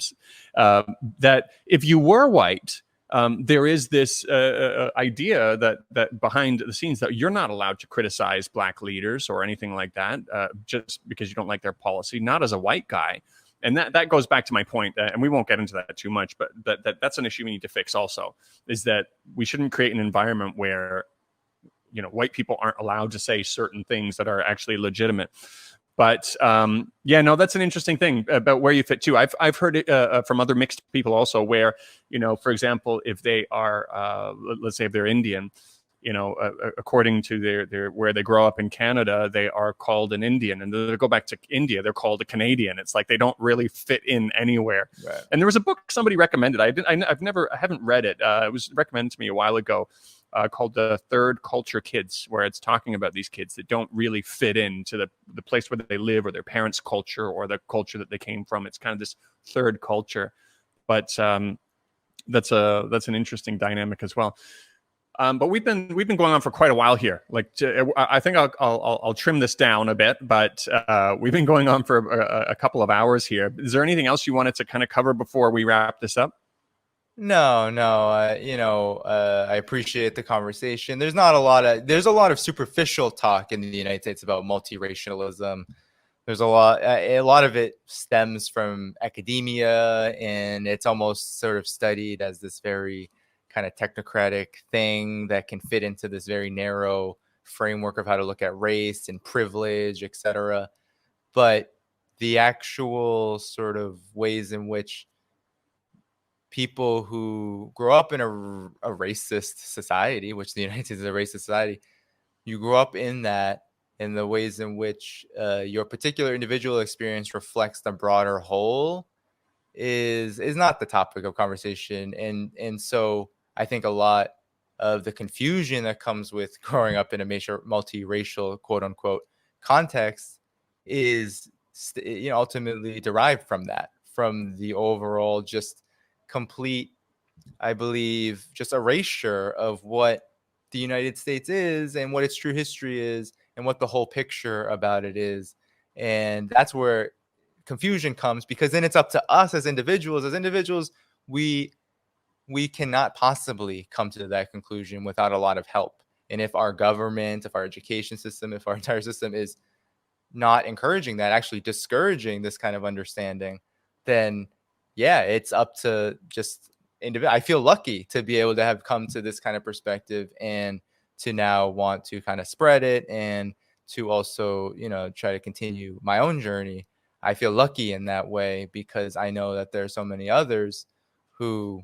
that if you were white, there is this idea that behind the scenes that you're not allowed to criticize Black leaders or anything like that, just because you don't like their policy, not as a white guy. And that goes back to my point, and we won't get into that too much, but that's an issue we need to fix also, is that we shouldn't create an environment where, white people aren't allowed to say certain things that are actually legitimate. But that's an interesting thing about where you fit too. I've heard it from other mixed people also, where, for example, if they are, let's say if they're Indian, according to their where they grow up in Canada, they are called an Indian, and they go back to India, they're called a Canadian. It's like they don't really fit in anywhere. Right. And there was a book somebody recommended. I haven't read it. It was recommended to me a while ago. Called the Third Culture Kids, where it's talking about these kids that don't really fit into the place where they live or their parents' culture or the culture that they came from. It's kind of this third culture, but that's an interesting dynamic as well. But we've been going on for quite a while here. Like, I think I'll trim this down a bit, but we've been going on for a couple of hours here. Is there anything else you wanted to kind of cover before we wrap this up? No. I appreciate the conversation. There's a lot of superficial talk in the United States about multiracialism. There's a lot of it stems from academia, and it's almost sort of studied as this very kind of technocratic thing that can fit into this very narrow framework of how to look at race and privilege, etc. But the actual sort of ways in which people who grow up in a racist society, which the United States is a racist society, you grow up in that, and the ways in which your particular individual experience reflects the broader whole is not the topic of conversation. And so I think a lot of the confusion that comes with growing up in a multiracial, quote unquote, context is ultimately derived from that, from the overall just complete, I believe, just erasure of what the United States is and what its true history is and what the whole picture about it is. And that's where confusion comes, because then it's up to us as individuals. We cannot possibly come to that conclusion without a lot of help. And if our government, if our education system, if our entire system is not encouraging that, actually discouraging this kind of understanding, then it's up to just individual. I feel lucky to be able to have come to this kind of perspective and to now want to kind of spread it and to also, try to continue my own journey. I feel lucky in that way because I know that there are so many others who,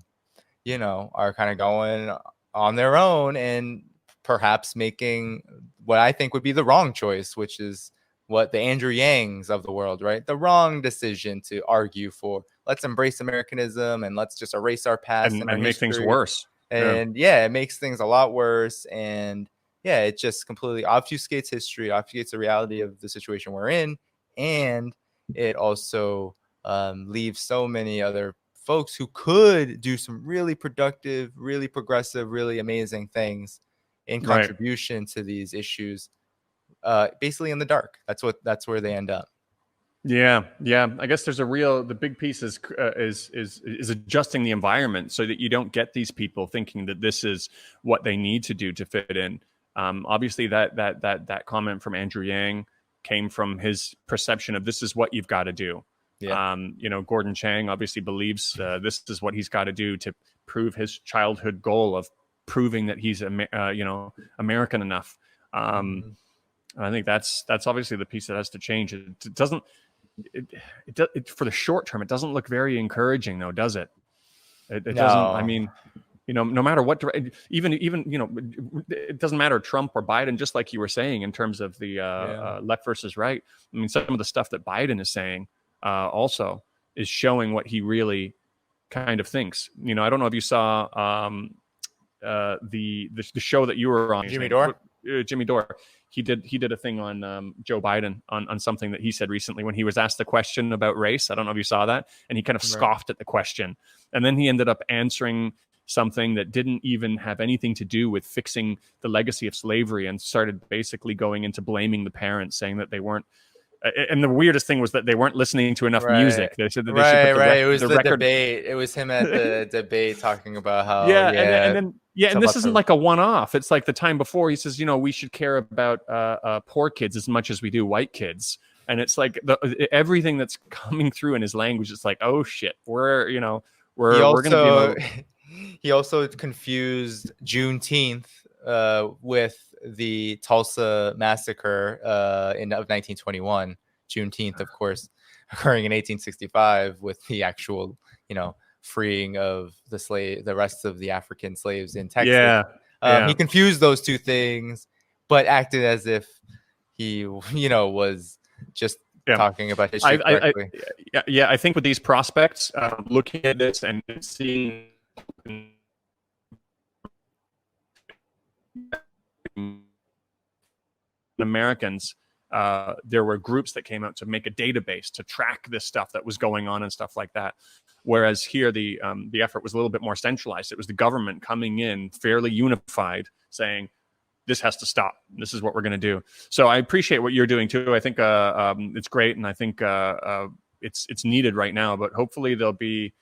are kind of going on their own and perhaps making what I think would be the wrong choice, which is what the Andrew Yangs of the world, right? The wrong decision to argue for. Let's embrace Americanism and let's just erase our past and our make things history. worse. And yeah, it makes things a lot worse. And yeah, it just completely obfuscates history, obfuscates the reality of the situation we're in. And it also leaves so many other folks who could do some really productive, really progressive, really amazing things in contribution to these issues, basically in the dark. That's where they end up. Yeah. I guess there's the big piece is adjusting the environment so that you don't get these people thinking that this is what they need to do to fit in. Obviously, that comment from Andrew Yang came from his perception of this is what you've got to do. Yeah. Gordon Chang obviously believes this is what he's got to do to prove his childhood goal of proving that he's American enough. I think that's obviously the piece that has to change. It doesn't. For the short term, it doesn't look very encouraging, though, does it? It doesn't. I mean, no matter what, even it doesn't matter Trump or Biden. Just like you were saying, in terms of the left versus right. I mean, some of the stuff that Biden is saying also is showing what he really kind of thinks. I don't know if you saw the show that you were on, Jimmy Dore. Jimmy Dore. He did a thing on Joe Biden on something that he said recently when he was asked the question about race. I don't know if you saw that, and he kind of scoffed at the question, and then he ended up answering something that didn't even have anything to do with fixing the legacy of slavery, and started basically going into blaming the parents, saying that they weren't. And the weirdest thing was that they weren't listening to enough music. They said that they should put it was the record debate. It was him at the debate talking about how and this isn't like a one-off. It's like the time before he says, we should care about poor kids as much as we do white kids. And it's like everything that's coming through in his language. It's like, oh shit, we're going to be. He also confused Juneteenth with the Tulsa massacre of 1921. Juneteenth, of course, occurring in 1865 with the actual, freeing of the rest of the African slaves in Texas. He confused those two things, but acted as if he, was just talking about history correctly. I think with these prospects, looking at this and seeing Americans, there were groups that came out to make a database to track this stuff that was going on and stuff like that. Whereas here, the effort was a little bit more centralized. It was the government coming in fairly unified, saying, this has to stop. This is what we're going to do. So I appreciate what you're doing too. I think it's great, and I think it's needed right now. But hopefully there'll be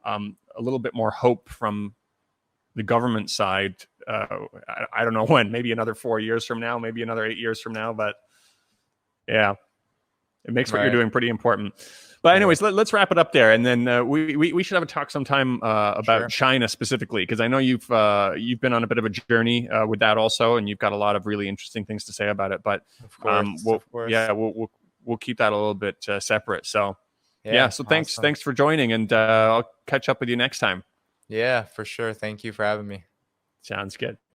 a little bit more hope from the government side. I don't know when. Maybe another 4 years from now. Maybe another 8 years from now. But yeah, it makes what you're doing pretty important. But anyways, let's wrap it up there, and then we should have a talk sometime about China specifically, because I know you've been on a bit of a journey with that also, and you've got a lot of really interesting things to say about it. But of course, we'll keep that a little bit separate. So so thanks for joining, and I'll catch up with you next time. Yeah, for sure. Thank you for having me. Sounds good.